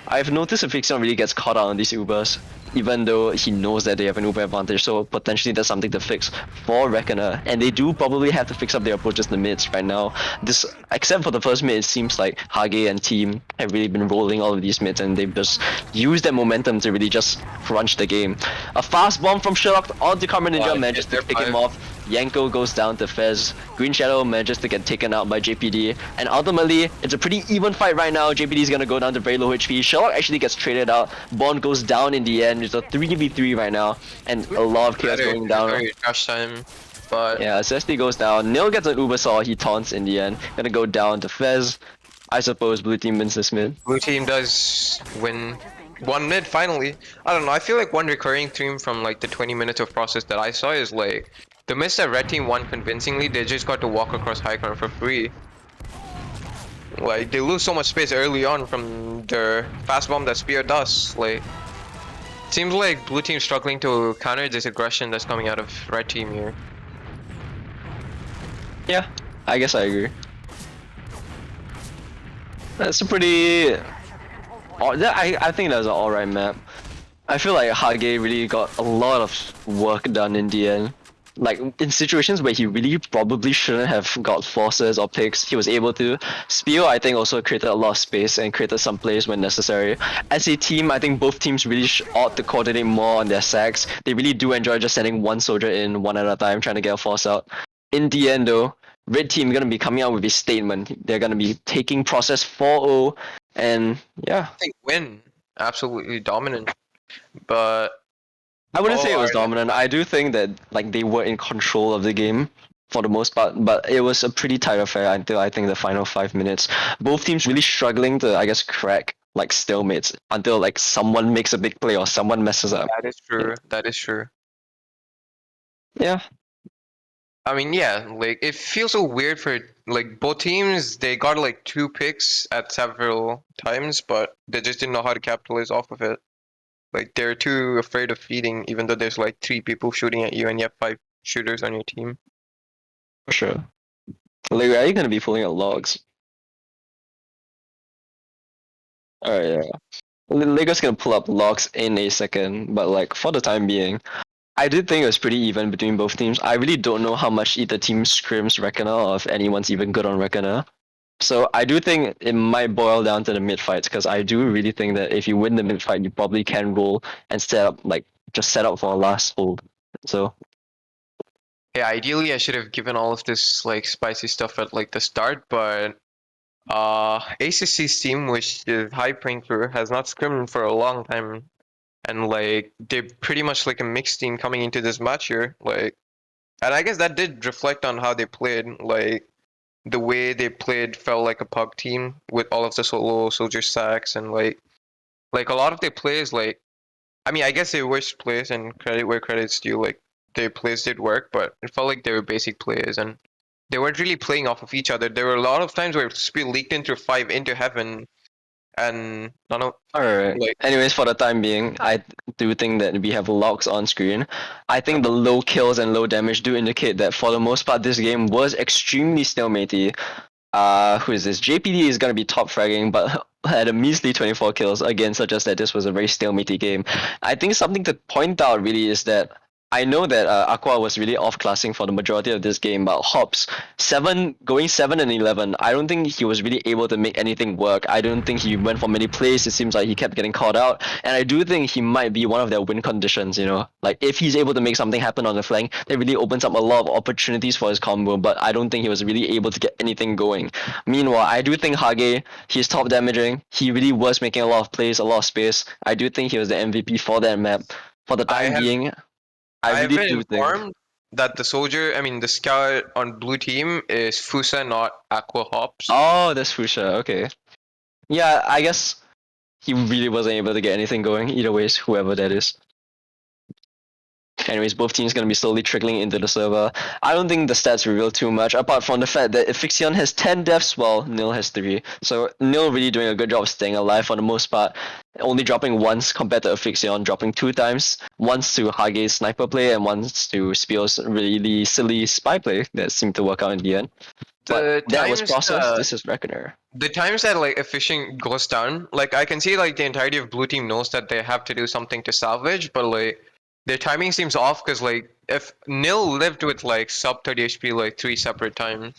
I've noticed Afixion really gets caught out on these Ubers, even though he knows that they have an Uber advantage, so potentially that's something to fix for Reckoner. And they do probably have to fix up their approaches in the mids right now. This, except for the first mid, it seems like Hage and team have really been rolling all of these mids, and they've just used that momentum to really just crunch the game. A fast bomb from Sherlock onto Karma Ninja manages to pick him off. Yanko goes down to Fez. Green Shadow manages to get taken out by JPD. And ultimately, it's a pretty even fight right now. JPD is going to go down to very low HP. Sherlock actually gets traded out. Bond goes down in the end. It's a 3v3 right now. And a lot of chaos going down. Very trash time, but Yeah, Zesty goes down. Nil gets an Uber Saw. He taunts in the end. Gonna go down to Fez. I suppose blue team wins this mid. blue team does win one mid finally. I don't know. I feel like one recurring theme from like the 20 minutes of process that I saw is like the miss that red team won convincingly. They just got to walk across high ground for free. Like they lose so much space early on from their fast bomb that Spear does. Like seems like blue team struggling to counter this aggression that's coming out of red team here. Yeah, I guess I agree. That's a pretty. I think that's an alright map. I feel like Hage really got a lot of work done in the end. Like in situations where he really probably shouldn't have got forces or picks, he was able to. Spear, I think, also created a lot of space and created some plays when necessary. As a team, I think both teams really ought to coordinate more on their sacks. They really do enjoy just sending one soldier in one at a time, trying to get a force out. In the end, though, red team gonna be coming out with a statement. They're gonna be taking process 4-0, and yeah. They win. Absolutely dominant. But I wouldn't say it was Alright. dominant. I do think that like they were in control of the game for the most part, but it was a pretty tight affair until I think the final 5 minutes. Both teams really struggling to, I guess, crack like stalemates until like someone makes a big play or someone messes up. that is true. That is true. Yeah. I mean, yeah, like it feels so weird for like both teams. They got like 2 picks at several times, but they just didn't know how to capitalize off of it. Like they're too afraid of feeding, even though there's like 3 people shooting at you and you have 5 shooters on your team. For sure. Like, are you gonna be pulling out logs? Alright, yeah. Lego's gonna pull up logs in a second, but like for the time being, I did think it was pretty even between both teams. I really don't know how much either team scrims Reckoner or if anyone's even good on Reckoner. So I do think it might boil down to the mid fights, because I do really think that if you win the mid fight, you probably can roll and set up just set up for a last hold. So Yeah, ideally I should have given all of this like spicy stuff at like the start, but ACC's team, which is High Prank Crew, has not scrimmed for a long time, and like they're pretty much like a mixed team coming into this match here. Like, and I guess that did reflect on how they played. Like the way they played felt like a pug team with all of the solo soldier sacks and like a lot of their plays. Like, I mean, I guess they wished plays and credit where credit's due. Like their plays did work, but it felt like they were basic plays and they weren't really playing off of each other. There were a lot of times where Spear leaked into 5 into heaven, and none of alright. like Anyways, for the time being, I do think that we have logs on screen. I think the low kills and low damage do indicate that for the most part this game was extremely stalematy. Who is this? JPD is gonna be top fragging, but had a measly 24 kills. Again, suggests that this was a very stalematy game. I think something to point out really is that I know that Aqua was really off-classing for the majority of this game, but Hops, going 7 and 11, I don't think he was really able to make anything work. I don't think he went for many plays. It seems like he kept getting caught out, and I do think he might be one of their win conditions, you know? Like, if he's able to make something happen on the flank, that really opens up a lot of opportunities for his combo, but I don't think he was really able to get anything going. Meanwhile, I do think Hage, he's top damaging. He really was making a lot of plays, a lot of space. I do think he was the MVP for that map. For the time being, I have really been do think. informed that the soldier, I mean the scout on blue team is Fusa, not Aqua Hops. Oh, that's Fusha. Okay. Yeah, I guess he really wasn't able to get anything going. Either ways, whoever that is. Anyways, both teams gonna be slowly trickling into the server. I don't think the stats reveal too much, apart from the fact that Afixion has 10 deaths while Nil has 3. So Nil really doing a good job of staying alive for the most part. Only dropping once compared to Afixion, dropping 2 times. Once to Hage's sniper play and once to Spear's really silly spy play that seemed to work out in the end. But that was process. This is Reckoner. The times that like efficient goes down, like I can see like the entirety of blue team knows that they have to do something to salvage, but like their timing seems off because like if Nil lived with like sub 30 HP like 3 separate times,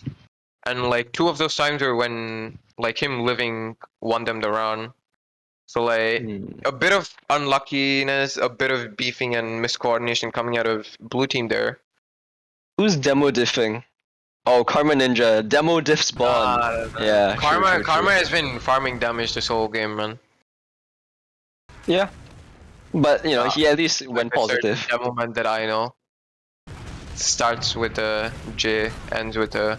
and like 2 of those times were when like him living won them the round. So like a bit of unluckiness, a bit of beefing and miscoordination coming out of blue team there. Who's demo diffing? Oh, Karma Ninja. Demo diff spawn. Yeah. Karma true. has been farming damage this whole game, man. Yeah. But, you know, he at least went positive. Demo man that I know starts with a J, ends with a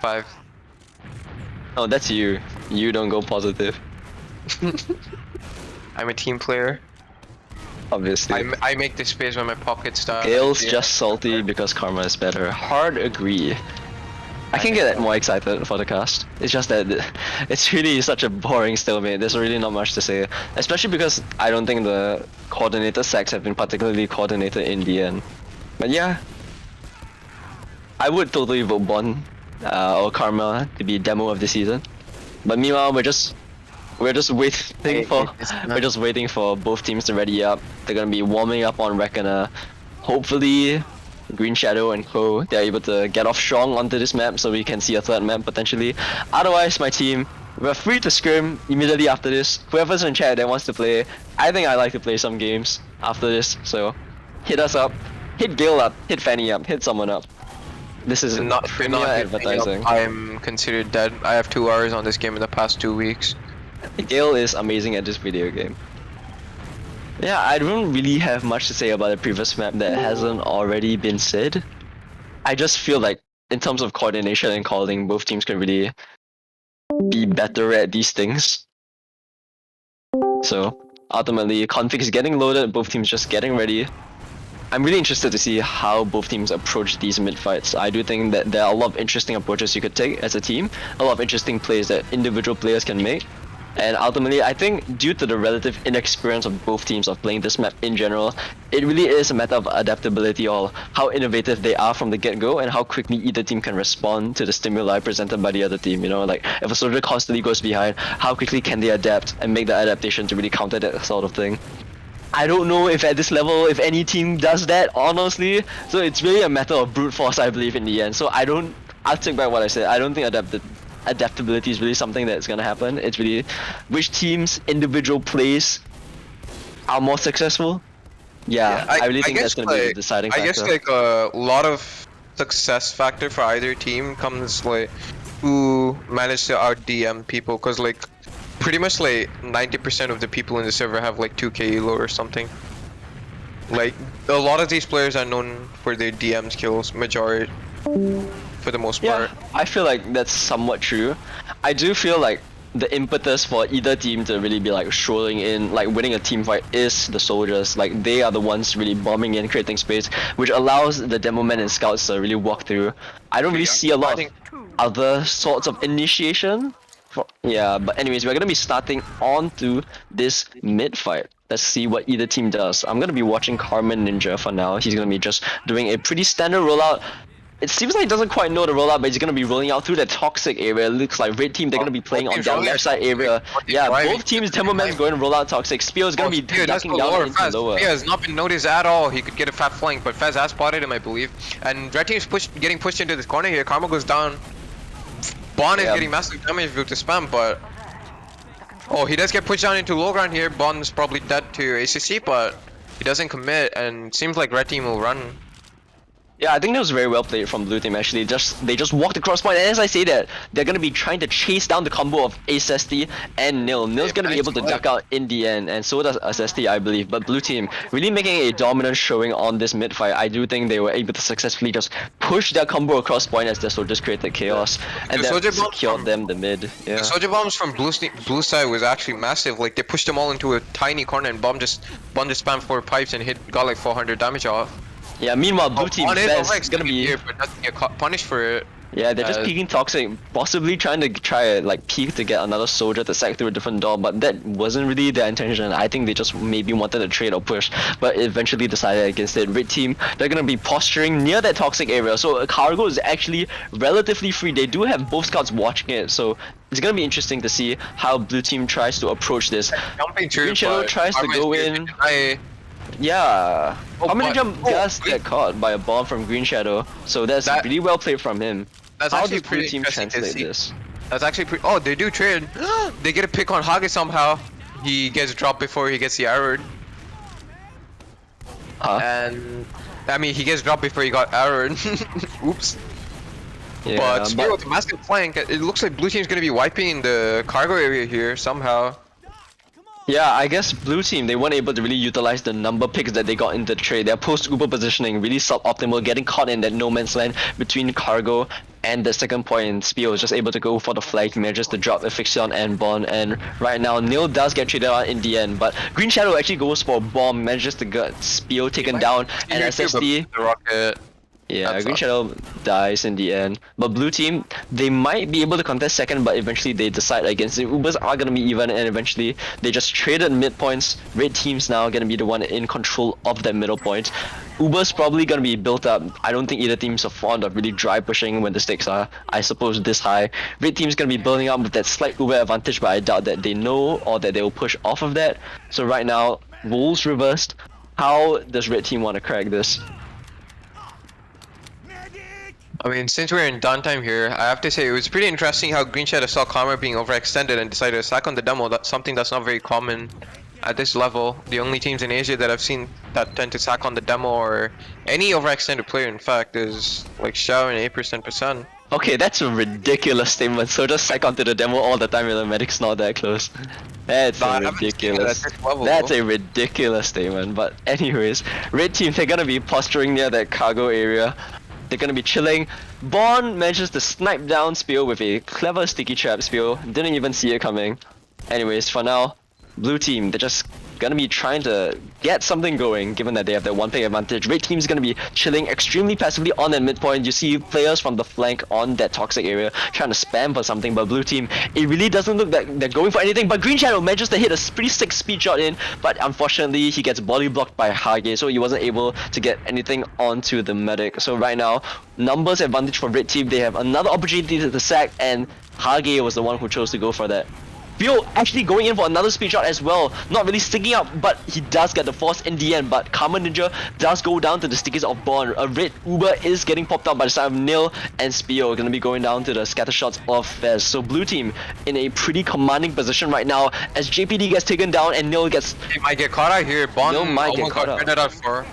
5. Oh, that's you. You don't go positive. I'm a team player. Obviously. I make the space when my pockets start. Gale's just salty because Karma is better. Hard agree. I can get more excited for the cast. It's just that it's really such a boring stalemate. There's really not much to say. Especially because I don't think the coordinator sacks have been particularly coordinated in the end. But yeah, I would totally vote Bond or Karma to be demo of the season. But meanwhile, we're just waiting for both teams to ready up. They're gonna be warming up on Reckoner. Hopefully, Green Shadow and Co, they're able to get off strong onto this map so we can see a third map potentially. Otherwise, my team, we're free to scrim immediately after this. Whoever's in chat that wants to play, I think I like to play some games after this, so hit us up. Hit Gale up, hit Fanny up, hit someone up. This is Not premier advertising. I'm considered dead. I have 2 hours on this game in the past 2 weeks. Gale is amazing at this video game. Yeah, I don't really have much to say about the previous map that hasn't already been said. I just feel like in terms of coordination and calling, both teams can really be better at these things. So ultimately, config is getting loaded, both teams just getting ready. I'm really interested to see how both teams approach these mid fights. I do think that there are a lot of interesting approaches you could take as a team, a lot of interesting plays that individual players can make. And ultimately, I think due to the relative inexperience of both teams of playing this map in general, it really is a matter of adaptability or how innovative they are from the get-go and how quickly either team can respond to the stimuli presented by the other team. You know, like if a soldier constantly goes behind, how quickly can they adapt and make the adaptation to really counter that sort of thing. I don't know if at this level, if any team does that, honestly. So it's really a matter of brute force, I believe, in the end. So I'll take back what I said. I don't think adaptability is really something that's gonna happen. It's really which team's individual plays are more successful. Yeah, I really think that's gonna be the deciding factor. I guess like a lot of success factor for either team comes like who managed to out DM people, cause like pretty much like 90% of the people in the server have like 2k elo or something. Like a lot of these players are known for their DM skills, majority. For the most part. Yeah, I feel like that's somewhat true. I do feel like the impetus for either team to really be like strolling in, like winning a team fight is the soldiers. Like they are the ones really bombing in, creating space, which allows the demo men and scouts to really walk through. I don't really see a lot of other sorts of initiation. Yeah, but anyways, we're gonna be starting onto this mid fight. Let's see what either team does. I'm gonna be watching Carmen Ninja for now. He's gonna be just doing a pretty standard rollout. It seems like he doesn't quite know the rollout, but he's gonna be rolling out through the toxic area. It looks like red team, they're gonna be playing on their left side area. Yeah, both teams, Demoman's going to roll out toxic. Spear is gonna be ducking down into lower. Spear has not been noticed at all. He could get a fat flank, but Fez has spotted him, I believe. And red team's getting pushed into this corner here. Karma goes down. Bond is getting massive damage with the spam, but oh, he does get pushed down into low ground here. Bond's probably dead to ACC, but he doesn't commit, and seems like red team will run. Yeah, I think that was very well played from blue team actually. They just walked across point, and as I say that, they're gonna be trying to chase down the combo of ASST and Nil. Nil's gonna be able to duck out in the end, and so does ASST, I believe. But blue team really making a dominant showing on this mid fight. I do think they were able to successfully just push their combo across point as their soldiers created chaos, and that secured them the mid. Yeah. The soldier bombs from blue side was actually massive. Like they pushed them all into a tiny corner, and Bomb just spammed 4 pipes and got like 400 damage off. Yeah, meanwhile, blue team is gonna be here, but doesn't get punished for it. Yeah, they're just peeking toxic, possibly trying to like peek to get another soldier to sack through a different door, but that wasn't really their intention. I think they just maybe wanted to trade or push, but eventually decided against it. Red team, they're gonna be posturing near that toxic area, so Cargo is actually relatively free. They do have both scouts watching it, so it's gonna be interesting to see how blue team tries to approach this. Green Shadow tries to go in. Yeah, Carmen Ninja does get caught by a bomb from Green Shadow, so that's really well played from him. That's How actually does blue team translate this? That's actually pretty. Oh, they do trade. They get a pick on Hage somehow. He gets dropped before he gets the arrowed. And I mean, he gets dropped before he got arrowed. Oops. Yeah, but Spear with the massive flank, it looks like blue team's gonna be wiping the cargo area here somehow. Yeah, I guess blue team, they weren't able to really utilize the number picks that they got in the trade. Their post-Uber positioning really suboptimal, getting caught in that no man's land between Cargo and the second point, Spear was just able to go for the flag. He manages to drop Afixion and Bond, and right now Nil does get traded out in the end, but Green Shadow actually goes for a bomb, manages to get Spear taken down, and SSD. The rocket. Yeah, That Green sucks. Shadow dies in the end. But blue team, they might be able to contest second, but eventually they decide against it. Ubers are gonna be even, and eventually they just traded mid points. Red team's now gonna be the one in control of that middle point. Uber's probably gonna be built up. I don't think either team's so fond of really dry pushing when the stakes are, I suppose, this high. Red team's gonna be building up with that slight Uber advantage, but I doubt that they know or that they will push off of that. So right now, roles reversed. How does red team want to crack this? I mean, since we're in downtime here, I have to say it was pretty interesting how Green Shadow saw Karma being overextended and decided to sack on the demo. That's something that's not very common at this level. The only teams in Asia that I've seen that tend to sack on the demo, or any overextended player in fact, is like Xiao and 8%. Okay, that's a ridiculous statement. So just sack onto the demo all the time when the medic's not that close. That's Nah, I haven't seen it ridiculous. at this level, That's though. a ridiculous statement. But anyways, red team, they're gonna be posturing near that cargo area. They're gonna be chilling. Bond manages to snipe down Spear with a clever sticky trap Spear. Didn't even see it coming. Anyways, for now, blue team, they're just gonna be trying to get something going, given that they have that one pick advantage. Red team's gonna be chilling extremely passively on that midpoint. You see players from the flank on that toxic area trying to spam for something, but blue team, it really doesn't look like they're going for anything. But Green Shadow manages to hit a pretty sick speed shot in, but unfortunately he gets body blocked by Hage, so he wasn't able to get anything onto the medic. So right now, numbers advantage for red team. They have another opportunity to sack, and Hage was the one who chose to go for that. Bio actually going in for another speed shot as well. Not really sticking out, but he does get the force in the end. But Karma Ninja does go down to the stickies of Bond. A red Uber is getting popped out by the side of Nil, and Spio gonna be going down to the scatter shots of Fez. So blue team in a pretty commanding position right now as JPD gets taken down and Nil gets... He might get caught out here. Bond Nil might get almost caught got out. traded out for.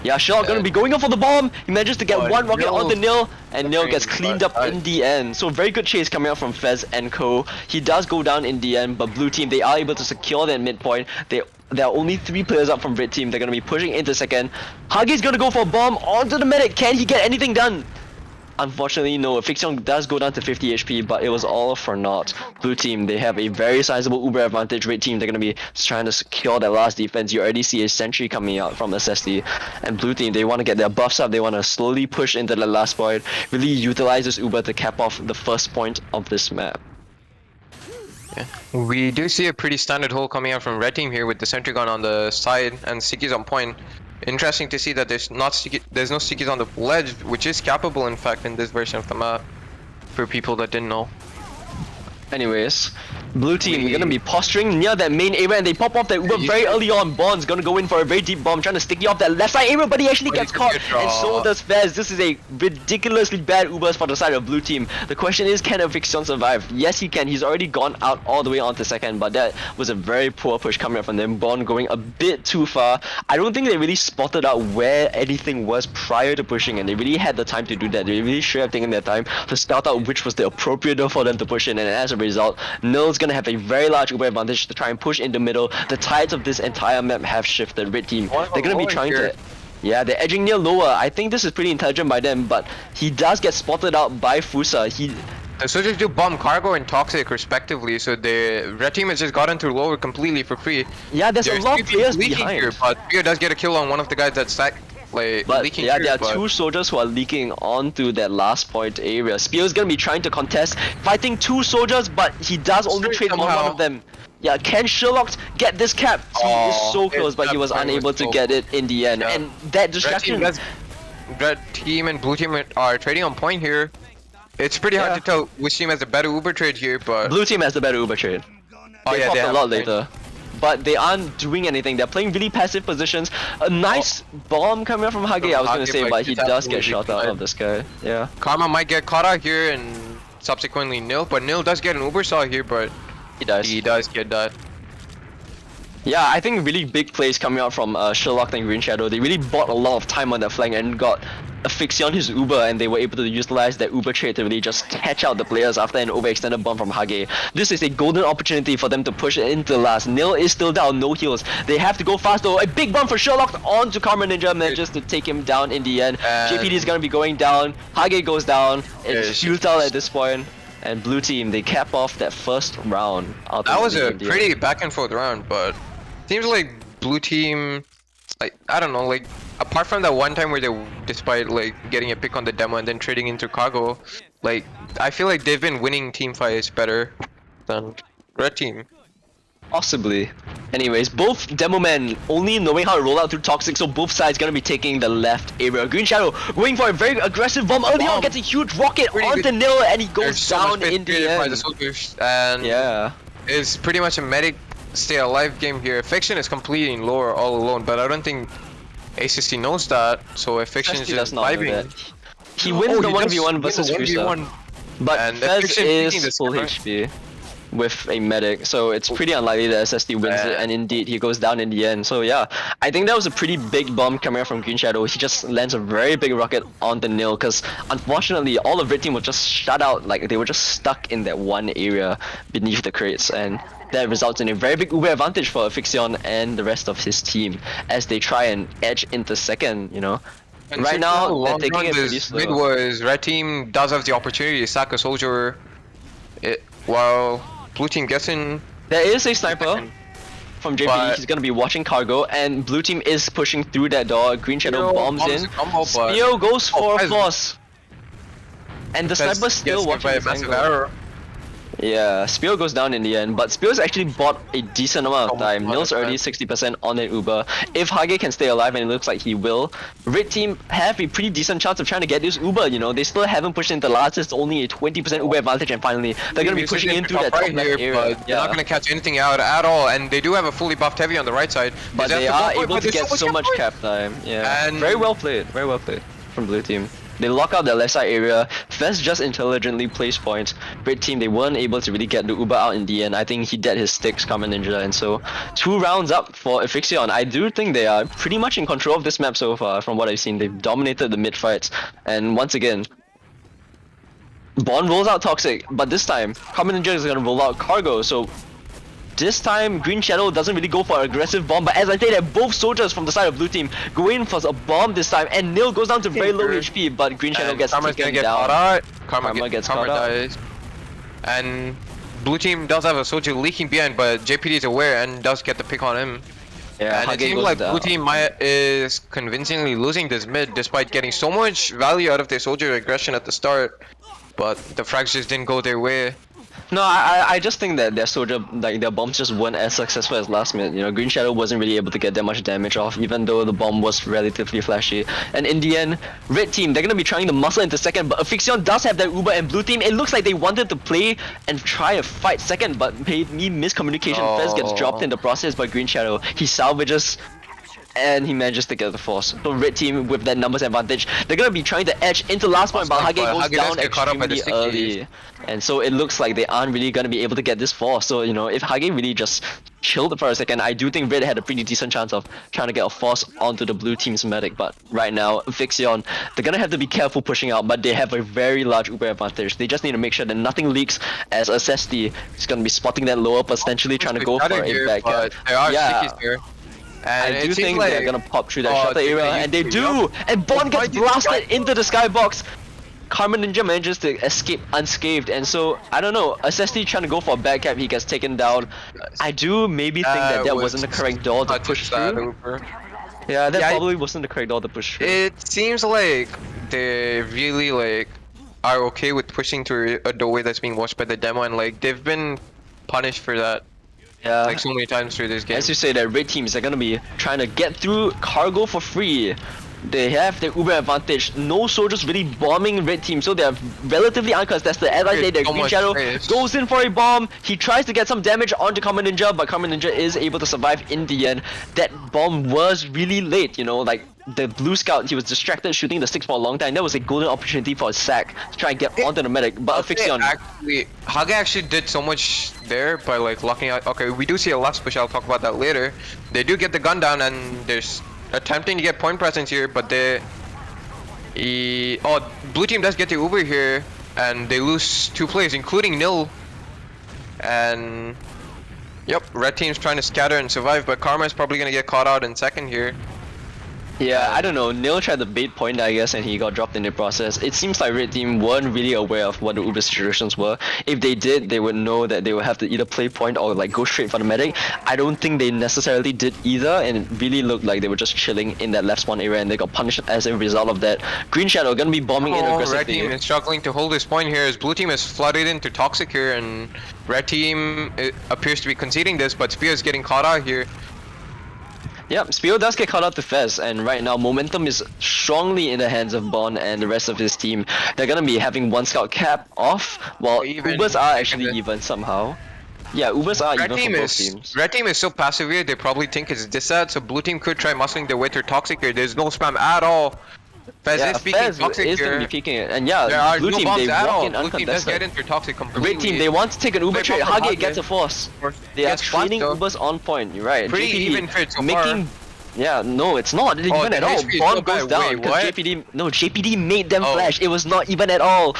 Yeah, Sherlock gonna be going up for the bomb. He manages to get Oh, one rocket Nil onto Nil, and Nil gets suffering, cleaned but up in the end. So very good chase coming out from Fez and Co. He does go down in the end, but blue team, they are able to secure that midpoint. There are only 3 players up from red team. They're gonna be pushing into second. Hagi's gonna go for a bomb onto the medic. Can he get anything done? Unfortunately, no. Fixion does go down to 50 HP, but it was all for naught. Blue team, they have a very sizable Uber advantage. Red team, they're going to be trying to secure their last defense. You already see a sentry coming out from SSD. And blue team, they want to get their buffs up. They want to slowly push into the last point. Really utilize this Uber to cap off the first point of this map. Yeah. We do see a pretty standard hole coming out from red team here with the sentry gun on the side and Stickies on point. Interesting to see that there's no Stickies on the ledge, which is capable in fact in this version of the map, for people that didn't know. Anyways, blue team, we're gonna be posturing near that main area, and they pop off that Uber very early on. Bond's gonna go in for a very deep bomb, trying to sticky off that left side area, but he actually gets caught, and so does Fez. This is a ridiculously bad Ubers for the side of blue team. The question is, can Afixion survive? Yes, he can. He's already gone out all the way onto second, but that was a very poor push coming up from them. Bond going a bit too far. I don't think they really spotted out where anything was prior to pushing, and they really had the time to do that. They really should have taken their time to scout out which was the appropriate door for them to push in, and as a result, Nil's gonna have a very large Uber advantage to try and push in the middle. The tides of this entire map have shifted. Red team, they're gonna be trying to... Yeah, they're edging Nil lower. I think this is pretty intelligent by them, but he does get spotted out by Fusa. The soldiers do bomb cargo and toxic respectively, so the red team has just gotten through lower completely for free. Yeah, there's a lot of players behind. Here, but Pio does get a kill on one of the guys that's leaking yeah, through, there are 2 soldiers who are leaking onto that last point area. Spear's gonna be trying to contest, fighting 2 soldiers, but he does only trade on one of them. Yeah, can Sherlock get this cap? He is so close, but he was unable to get it in the end. Yeah. And that distraction... Red team and blue team are trading on point here. It's pretty hard to tell which team has the better Uber trade here, but... Blue team has the better Uber trade. Oh, They yeah, popped they a have lot a point. later. But they aren't doing anything. They're playing really passive positions. A nice bomb coming out from Hage, I was gonna say, but he does get shot out of this guy. Yeah. Karma might get caught out here and subsequently Nil, but Nil does get an Uber saw here, but He does. he does get that. Yeah, I think really big plays coming out from Sherlock and Green Shadow. They really bought a lot of time on that flank and got Asphyxion his Uber, and they were able to utilize that Uber trade to really just catch out the players after an overextended bomb from Hage. This is a golden opportunity for them to push it into the last. Nil is still down, no heals. They have to go fast though. A big bomb for Sherlock onto Karma Ninja, manages to take him down in the end. JPD is gonna be going down. Hage goes down. It's futile at this point. And blue team, they cap off that first round. That was a pretty back and forth round, but seems like blue team, like, I don't know, like, apart from that one time where they, despite like getting a pick on the demo and then trading into cargo, like, I feel like they've been winning team fights better than red team. Possibly. Anyways, both demo men only knowing how to roll out through Toxic, so both sides gonna be taking the left area. Green Shadow going for a very aggressive bomb early on, gets a huge rocket onto Nil, and he goes down in the end. By the soldiers, and yeah, it's pretty much a medic stay alive game here. Affection is completing lore all alone, but I don't think ACC knows that, so Affection is just vibing. He wins the 1v1 versus Cruiser, but Fez is full HP with a medic, so it's pretty unlikely that SSD wins it, and indeed he goes down in the end. So yeah, I think that was a pretty big bomb coming out from Green Shadow. He just lands a very big rocket on the Nil, because unfortunately all of red team was just shut out, like they were just stuck in that one area beneath the crates, and that results in a very big Uber advantage for Asphyxion and the rest of his team as they try and edge into second, you know. And right now, they're taking it pretty slow. Mid was red team does have the opportunity to sack a soldier, while blue team gets in. There is a sniper from JPD. He's gonna be watching cargo, and blue team is pushing through that door. Green Shadow bombs in. Spio goes for a force, and the sniper still watching his angle. Yeah, Spio goes down in the end, but Spio's actually bought a decent amount of time. Nil's already 60% on an Uber. If Hage can stay alive, and it looks like he will, red team have a pretty decent chance of trying to get this Uber, you know. They still haven't pushed into last, it's only a 20% Uber advantage, and finally, they're gonna be pushing into that top left area. But they're not gonna catch anything out at all, and they do have a fully buffed heavy on the right side. But they are able to get so much cap time. Yeah, and very well played from blue team. They lock out the left side area. Fez just intelligently placed points. Red team, they weren't able to really get the Uber out in the end. I think he dead his sticks, Karma Ninja, and so 2 rounds up for Asphyxion. I do think they are pretty much in control of this map so far, from what I've seen. They've dominated the mid fights, and once again, Bond rolls out Toxic, but this time, Karma Ninja is gonna roll out Cargo, so this time, Green Shadow doesn't really go for an aggressive bomb, but as I say, they're both soldiers from the side of blue team go in for a bomb this time, and Nil goes down to very low HP, but Green Shadow gets taken down. Karma gets caught out. And blue team does have a soldier leaking behind, but JPD is aware and does get the pick on him. Yeah, and it seems like blue team is convincingly losing this mid, despite getting so much value out of their soldier aggression at the start, but the frags just didn't go their way. No, I just think that their soldier, like their bombs just weren't as successful as last mid. You know, Green Shadow wasn't really able to get that much damage off, even though the bomb was relatively flashy. And in the end, red team, they're gonna be trying to muscle into second, but Asphyxion does have that Uber, and blue team, it looks like they wanted to play and try to fight second, but maybe miscommunication. Fez gets dropped in the process by Green Shadow. He salvages, and he manages to get the force. So red team with that numbers advantage, they're gonna be trying to edge into last point, but Hage goes down extremely early, and so it looks like they aren't really gonna be able to get this force. So you know, if Hage really just chilled for a second, I do think red had a pretty decent chance of trying to get a force onto the blue team's medic. But right now, Asphyxion, they're gonna have to be careful pushing out, but they have a very large Uber advantage. They just need to make sure that nothing leaks, as Assesti is gonna be spotting that lower, potentially trying to go for a back cap. Here. And I do think they're gonna pop through that shutter area, and they do! And Bond gets blasted into the skybox! Karma Ninja manages to escape unscathed, and so, I don't know, Assesti trying to go for a back cap, he gets taken down. I do maybe think that wasn't the correct door to push through. Yeah, that probably wasn't the correct door to push through. It seems like they really like are okay with pushing through a doorway that's being watched by the demo, and like they've been punished for that. Yeah, like so many times through this game. As you say, that red teams are gonna be trying to get through cargo for free, They have the uber advantage. No soldiers really bombing red team, so they're relatively uncontested. As I say, their So Green much Shadow space. goes in for a bomb. He tries to get some damage onto Karma Ninja, but Karma Ninja is able to survive in the end. That bomb was really late, you know, like the blue scout, he was distracted shooting the 6 for a long time. That was a golden opportunity for a sack to try and get onto the medic, but Afixion. Actually, Hage actually did so much there by like locking out. Okay, we do see a left push. I'll talk about that later. They do get the gun down, and there's attempting to get point presence here, but blue team does get the Uber here, and they lose 2 players, including Nil. And yep, red team's trying to scatter and survive, but Karma is probably gonna get caught out in second here. Yeah, I don't know. Nil tried the bait point, I guess, and he got dropped in the process. It seems like red team weren't really aware of what the Uber situations were. If they did, they would know that they would have to either play point or like go straight for the medic. I don't think they necessarily did either, and it really looked like they were just chilling in that left spawn area, and they got punished as a result of that. Green Shadow gonna be bombing in Red aggressively. team is struggling to hold this point here as blue team is flooded into toxic here, and red team appears to be conceding this, but Spear is getting caught out here. Yep, Spio does get caught out to Fez, and right now momentum is strongly in the hands of Bond and the rest of his team. They're gonna be having 1 scout cap off, while Even. Ubers are actually even somehow. Yeah, Ubers are Red even team for both is teams. red team is so passive here. They probably think it's disad, so blue team could try muscling their way through toxic here. There's no spam at all. Fez Yeah, is speaking Fez toxic is gonna here. be peeking it, and yeah, There are blue no team bombs they at walk all. in Blue team does get uncontested. into toxic completely. Red team they want to take an Uber They trade. bomb from Hage Hage. gets a force. They are Gets flanked, training though. Ubers on point. You're right. Pretty JPD even trade so making. far. Yeah, no, it's not even the at all. HP is Bond so goes bad. down Wait, because what? JPD made them Oh. flash. It was not even at all.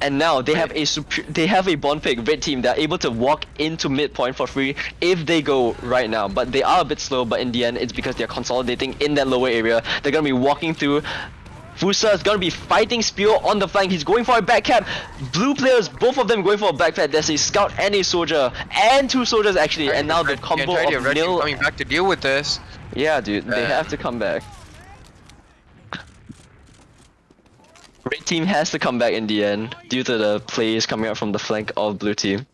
And now they have a bond pick. Red team, they're able to walk into midpoint for free if they go right now. But they are a bit slow, but in the end it's because they're consolidating in that lower area. They're gonna be walking through. Fusa is gonna be fighting Spio on the flank. He's going for a back cap. Blue players, both of them going for a back cap. There's a scout and a soldier, and 2 soldiers actually. And now the combo of red team Nil. coming back to deal with this. Yeah, dude, they have to come back. Red team has to come back in the end due to the plays coming out from the flank of blue team.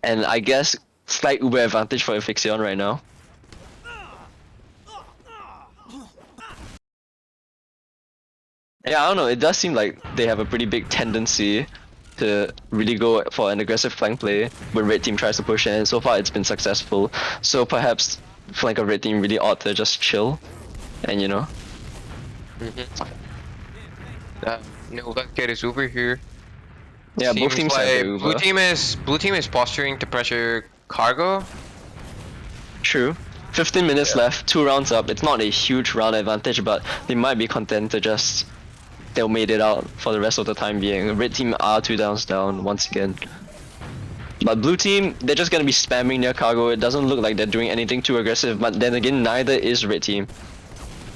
And I guess slight Uber advantage for Afixion right now. Yeah, I don't know, it does seem like they have a pretty big tendency to really go for an aggressive flank play when red team tries to push in. So far it's been successful. So perhaps flank of red team really ought to just chill and you know. No, let's get his Uber here. Yeah, both Seems teams have like their Uber. blue team is posturing to pressure cargo. True. 15 minutes left, 2 rounds up. It's not a huge round advantage, but they might be content to just they'll made it out for the rest of the time being. Red team are 2 downs down once again. But blue team, they're just gonna be spamming their cargo. It doesn't look like they're doing anything too aggressive, but then again, neither is red team.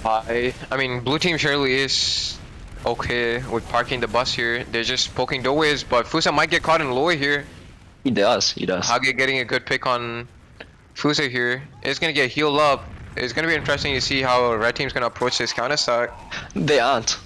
I mean, blue team surely is okay with parking the bus here. They're just poking doorways, but Fusa might get caught in lower here. He does. Hage getting a good pick on Fusa here. It's gonna get healed up. It's gonna be interesting to see how red team's gonna approach this counter attack. They aren't.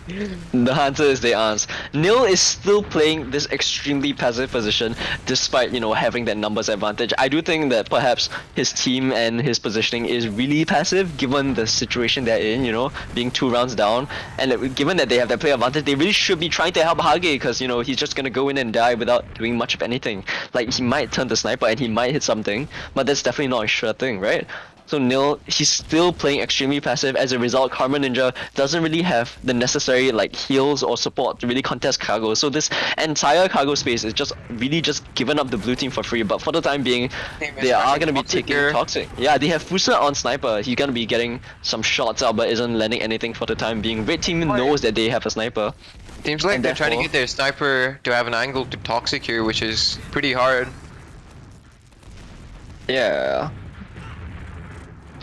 The answer is they aren't. Nil is still playing this extremely passive position despite, you know, having that numbers advantage. I do think that perhaps his team and his positioning is really passive given the situation they're in, you know, being 2 rounds down. And given that they have that play advantage, they really should be trying to help Hage because, you know, he's just gonna go in and die without doing much of anything. Like, he might turn to sniper and he might hit something, but that's definitely not a sure thing, right? So Nil, he's still playing extremely passive. As a result, Karma Ninja doesn't really have the necessary like heals or support to really contest cargo. So this entire cargo space is just really just given up the blue team for free. But for the time being, they are gonna be taking toxic. Yeah, they have Fusa on sniper. He's gonna be getting some shots out, but isn't landing anything for the time being. Red team knows that they have a sniper. Seems like And they're trying to therefore- get their sniper to have an angle to toxic here, which is pretty hard. Yeah.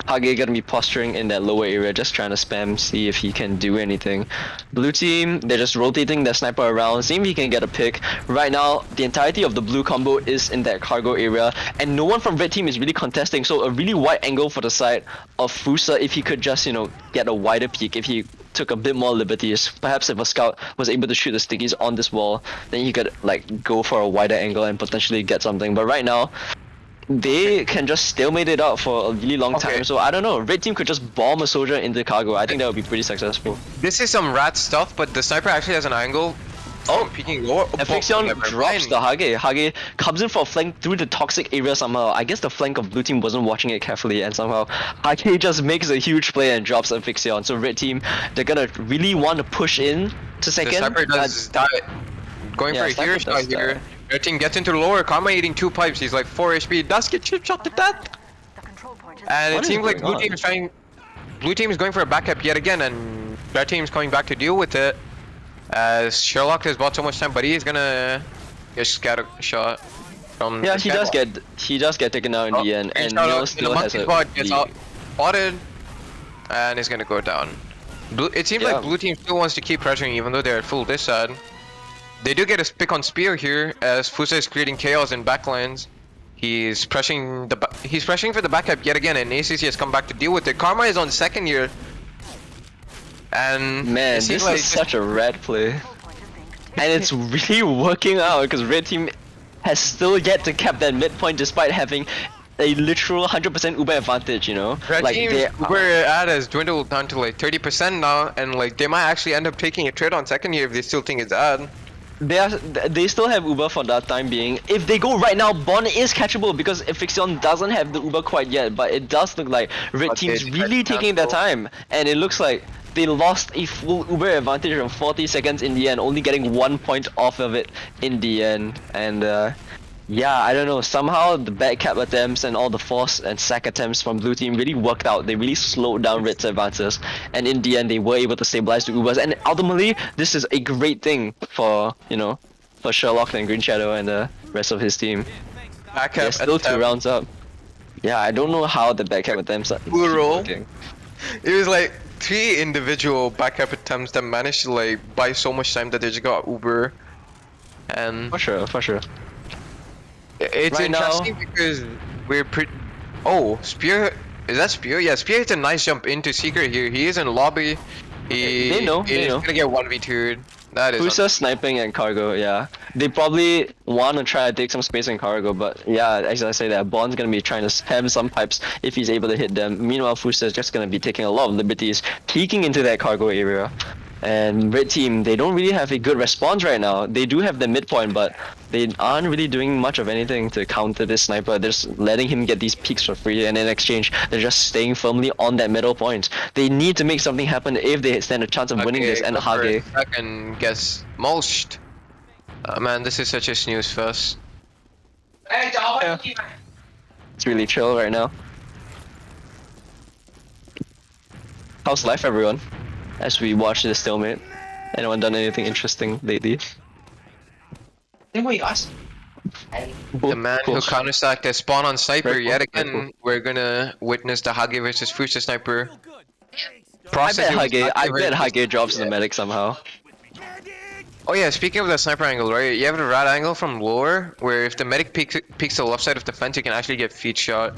Hage gonna be posturing in that lower area, just trying to spam, see if he can do anything. Blue team, they're just rotating their sniper around, seeing if he can get a pick. Right now, the entirety of the blue combo is in that cargo area, and no one from red team is really contesting, so a really wide angle for the side of Fusa if he could just, you know, get a wider peek, if he took a bit more liberties. Perhaps if a scout was able to shoot the stickies on this wall, then he could like go for a wider angle and potentially get something. But right now, they can just stalemate it out for a really long Okay. time. So I don't know. Red team could just bomb a soldier into cargo. I think that would be pretty successful. This is some rat stuff, but the sniper actually has an angle. Oh, peeking lower. Afixion Never drops mind. the Hage. Hage comes in for a flank through the toxic area somehow. I guess the flank of blue team wasn't watching it carefully, and somehow Hage just makes a huge play and drops Afixion. So red team, they're gonna really want to push in to second. The sniper does die. Going yeah, for a sniper hero shot does here. die. Red team gets into the lower. Karma eating 2 pipes. He's like 4 HP. Does get chip shot to death. And What it is seems like going blue on? team is trying. Blue team is going for a backup yet again, and red team is coming back to deal with it. As Sherlock has bought so much time, but he is gonna get scatter shot from. Yeah, the he does get taken out in the end, and Neo still has a gets lead. out, spotted, and is gonna go down. It seems Yeah. like blue team still wants to keep pressuring, even though they're at full this side. They do get a pick on spear here, as Fusa is creating chaos in backlines. He's pressing for the backup yet again, and ACC has come back to deal with it. Karma is on second here, and Man, it seems this like is such a red play. And it's really working out because red team has still yet to cap that midpoint despite having a literal 100% Uber advantage, you know? Red like team's they Uber ad has dwindled down to like 30% now, and like they might actually end up taking a trade on second here if they still think it's ad. they still have Uber for that time being. If they go right now, Bond is catchable because Afixion doesn't have the Uber quite yet, but it does look like red But team's they really can taking their cancel. time, and it looks like they lost a full Uber advantage of 40 seconds in the end, only getting 1 point off of it in the end. And yeah, I don't know, somehow the back cap attempts and all the force and sack attempts from blue team really worked out. They really slowed down red's advances, and in the end they were able to stabilize the Ubers, and ultimately this is a great thing for, you know, for Sherlock and Green Shadow and the rest of his team. Backup They're still 2 attempt. rounds up. Yeah, I don't know how the back cap attempts are Blue keep roll. working. It was like 3 individual backup attempts that managed to like buy so much time that they just got Uber. And For sure, for sure. it's Right now- interesting because we're pretty. Oh, Spear. Is that Spear? Yeah, Spear hits a nice jump into Secret here. He is in lobby. They know, they He's know. gonna get 1v2'd. That is. Fusa sniping and cargo, yeah. They probably want to try to take some space in cargo, but yeah, as I say that, Bond's gonna be trying to spam some pipes if he's able to hit them. Meanwhile, Fusa is just gonna be taking a lot of liberties, peeking into that cargo area. And red team, they don't really have a good response right now. They do have the midpoint, but they aren't really doing much of anything to counter this sniper. They're just letting him get these peaks for free, and in exchange, they're just staying firmly on that middle point. They need to make something happen if they stand a chance of winning this. And Hage, Second gets mulched. Man, this is such a snooze fest. yeah, it's really chill right now. How's life, everyone? As we watch this stalemate, anyone done anything interesting lately? The man who counter-stacked a spawn on sniper Very yet cool, very again. We're gonna witness the Hage versus Fusa sniper. I bet was Hage. I activated. bet Hage drops the medic somehow. Oh yeah, speaking of the sniper angle, right? You have the rat angle from lower, where if the medic peeks the left side of the fence, you can actually get feet shot.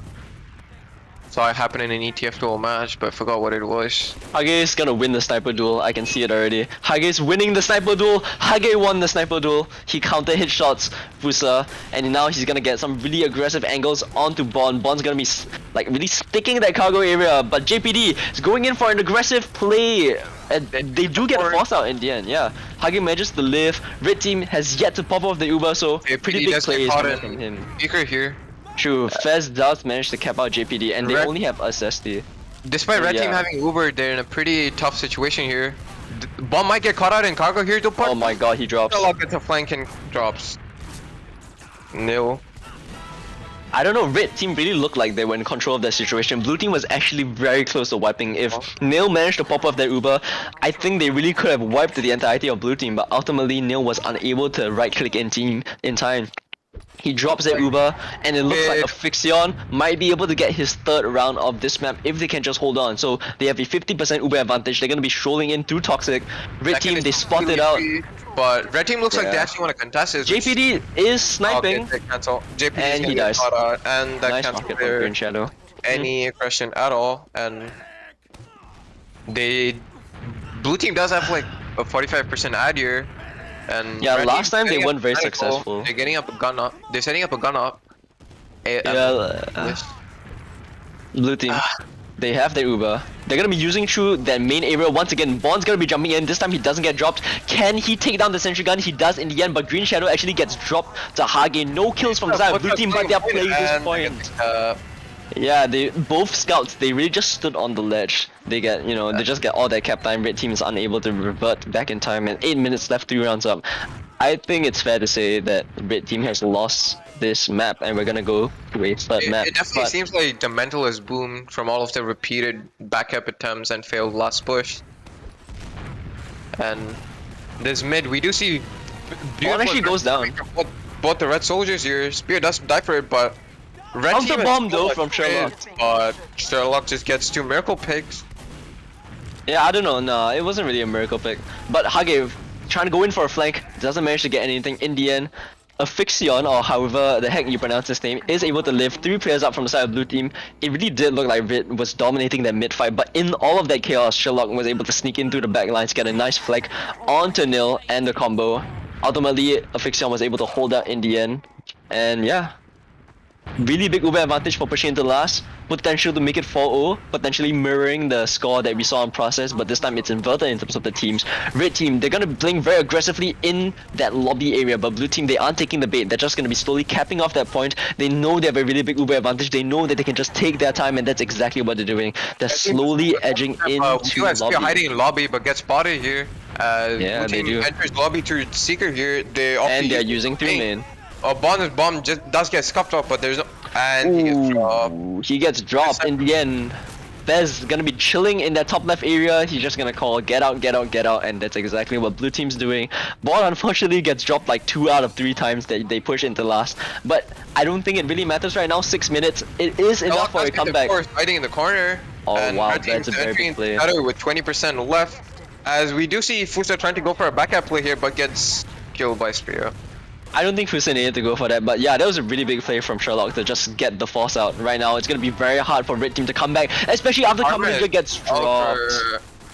Saw it happen in an ETF duel match, but forgot what it was. Hage is gonna win the sniper duel. I can see it already. Hage is winning the sniper duel. Hage won the sniper duel. He counter hit shots Fusa, and now he's gonna get some really aggressive angles onto Bond. Bond's gonna be like really sticking that cargo area, but JPD is going in for an aggressive play. And they do get forced out in the end. Yeah, Hage manages to live. Red team has yet to pop off the Uber, so pretty big plays coming from him. Speaker here. True, Fez does manage to cap out JPD, and they Red- only have SSD. Despite So, red team yeah. having Uber, they're in a pretty tough situation here. Bomb might get caught out in cargo here, though. Oh my god, he drops. Sherlock gets a flank and drops. Nil. I don't know, red team really looked like they were in control of that situation. Blue team was actually very close to wiping. If Neil managed to pop off that Uber, I think they really could have wiped the entirety of blue team, but ultimately Neil was unable to right click in team in time. He drops that Uber, and it looks like Afixion might be able to get his 3rd round of this map if they can just hold on. So they have a 50% Uber advantage. They're gonna be strolling in through Toxic. Red Second team, is they spot it out. But red team looks like they Yeah. actually want to contest this. which- JPD is sniping, Okay, they cancel. JPD is and gonna he get dies. caught out, and that Nice cancels rocket from their Green Shadow. any aggression at all. And they blue team does have like a 45% ad here. And Yeah, red last team's time they setting weren't up very medical. successful. They're getting up a gun up. They're setting up a gun up. Yeah, blue team. They have their Uber. They're gonna be using through that main area once again. Bond's gonna be jumping in. This time he doesn't get dropped. Can he take down the sentry gun? He does in the end, but Green Shadow actually gets dropped to Hage. No kills from the side of blue team, but they're playing this point. Yeah, they both scouts. They really just stood on the ledge. They get, you know, they just get all their cap time. Red team is unable to revert back in time, and 8 minutes left, 3 rounds up. I think it's fair to say that red team has lost this map, and we're gonna go to a third map. It definitely but- seems like the mental has boomed from all of the repeated backup attempts and failed last push. And this mid, we do see. Bond actually goes down. Both the red soldiers here. Spear does die for it, but red How's the team is bomb, though, still from Sherlock? fit, But Sherlock just gets 2 miracle picks. Yeah, I don't know. Nah, it wasn't really a miracle pick. But Hage trying to go in for a flank, doesn't manage to get anything. In the end, Afixion, or however the heck you pronounce his name, is able to lift 3 players up from the side of blue team. It really did look like Red was dominating that mid fight, but in all of that chaos, Sherlock was able to sneak in through the back lines, get a nice flank onto Nil and the combo. Ultimately, Afixion was able to hold out in the end. And yeah, really big Uber advantage for pushing into last. Potential to make it 4-0, potentially mirroring the score that we saw in process, but this time it's inverted in terms of the teams. Red team, they're gonna be playing very aggressively in that lobby area, but blue team, they aren't taking the bait. They're just gonna be slowly capping off that point. They know they have a really big Uber advantage. They know that they can just take their time, and that's exactly what they're doing. They're slowly edging into US lobby. hiding in lobby, but gets spotted here. Yeah, blue they team do. enters lobby through Seeker here. And they're using 3 main. Bomb just does get scuffed off, but there's no. And he gets dropped. Ooh, he gets dropped in the end. Fez gonna be chilling in that top left area. He's just gonna call get out, get out, get out, and that's exactly what blue team's doing. Ball unfortunately gets dropped like 2 out of 3 times that they push into last. But I don't think it really matters right now. 6 minutes. It is enough for a comeback. Fighting in the corner. Oh and wow, red team's that's a very entering big play. shadow with 20% left. As we do see Fusa trying to go for a backup play here, but gets killed by Spear. I don't think Fusa needed to go for that, but yeah, that was a really big play from Sherlock to just get the force out. Right now, it's gonna be very hard for red team to come back, especially after Karma gets dropped.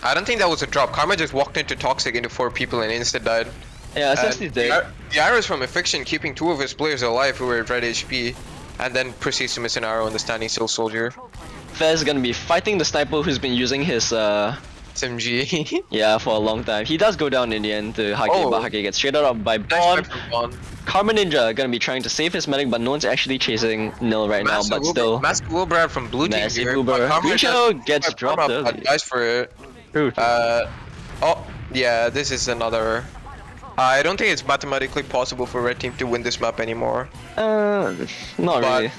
I don't think that was a drop. Karma just walked into Toxic into 4 people and insta died. Yeah, essentially dead. The arrows from Affliction keeping 2 of his players alive who were at red HP, and then proceeds to miss an arrow on the standing still soldier. Fez gonna be fighting the sniper who's been using his SMG. yeah, for a long time. He does go down in the end to Hage, but Hage gets straight out by Bond. Karma Ninja gonna be trying to save his medic, but no one's actually chasing Nil right now, but still. Massive Uber from blue team Massive here. Uber. Green Shadow gets dropped early. Dies for it. True. Oh, yeah, this is another. I don't think it's mathematically possible for red team to win this map anymore. Not But really.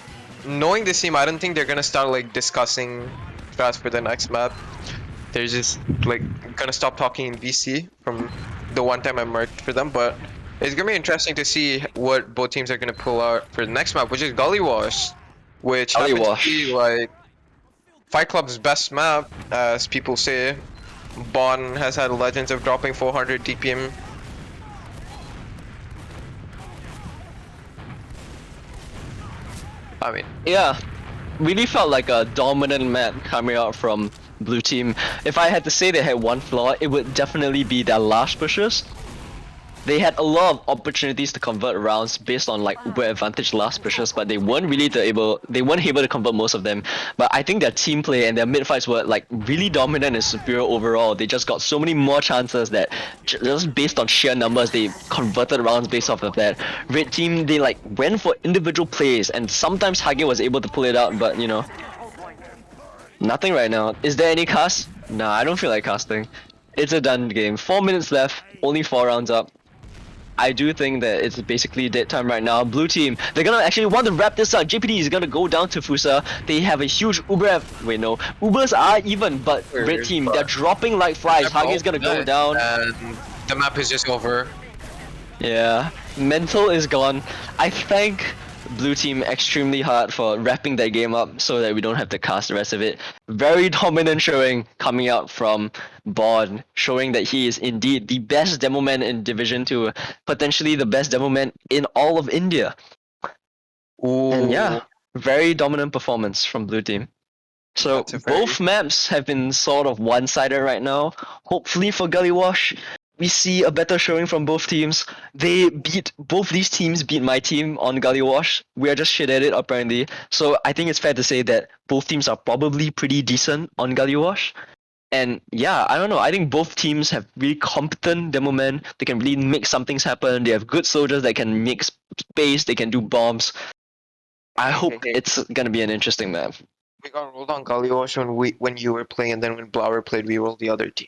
knowing this team, I don't think they're gonna start like discussing strats for the next map. They're just like gonna stop talking in VC from the one time I marked for them, but it's gonna be interesting to see what both teams are gonna pull out for the next map, which is Gully Wash, which Gully happens Wash. to be like Fight Club's best map, as people say. Bon has had legends of dropping 400 DPM. I mean, Yeah, really felt like a dominant map coming out from blue team. If I had to say they had one flaw, it would definitely be their last pushes. They had a lot of opportunities to convert rounds based on like Uber advantage last pushes, but they weren't able to convert most of them. But I think their team play and their mid fights were like really dominant and superior overall. They just got so many more chances that just based on sheer numbers, they converted rounds based off of that. Red team, they like went for individual plays, and sometimes Hage was able to pull it out, but you know, nothing right now. Is there any cast? Nah, I don't feel like casting. It's a done game. 4 minutes left, only 4 rounds up. I do think that it's basically dead time right now. Blue team, they're gonna actually want to wrap this up. JPD is gonna go down to Fusa. They have a huge Uber. Wait, no. Ubers are even, but red team, they're dropping like flies. Hage is gonna go down. And the map is just over. Yeah, mental is gone. I thank blue team extremely hard for wrapping that game up so that we don't have to cast the rest of it. Very dominant showing coming out from Bond, showing that he is indeed the best demo man in Division 2, potentially the best demo man in all of India. Ooh. And yeah, very dominant performance from blue team. So That's a very- both maps have been sort of one-sided right now. Hopefully for Gully Wash, we see a better showing from both teams. Both these teams beat my team on Gully Wash. We are just shit at it apparently. So I think it's fair to say that both teams are probably pretty decent on Gully Wash. And yeah, I don't know. I think both teams have really competent demo men. They can really make some things happen. They have good soldiers that can make space. They can do bombs. I hope Okay. it's gonna be an interesting map. We got rolled on Galiosh when you were playing, and then when Blower played, we rolled the other team.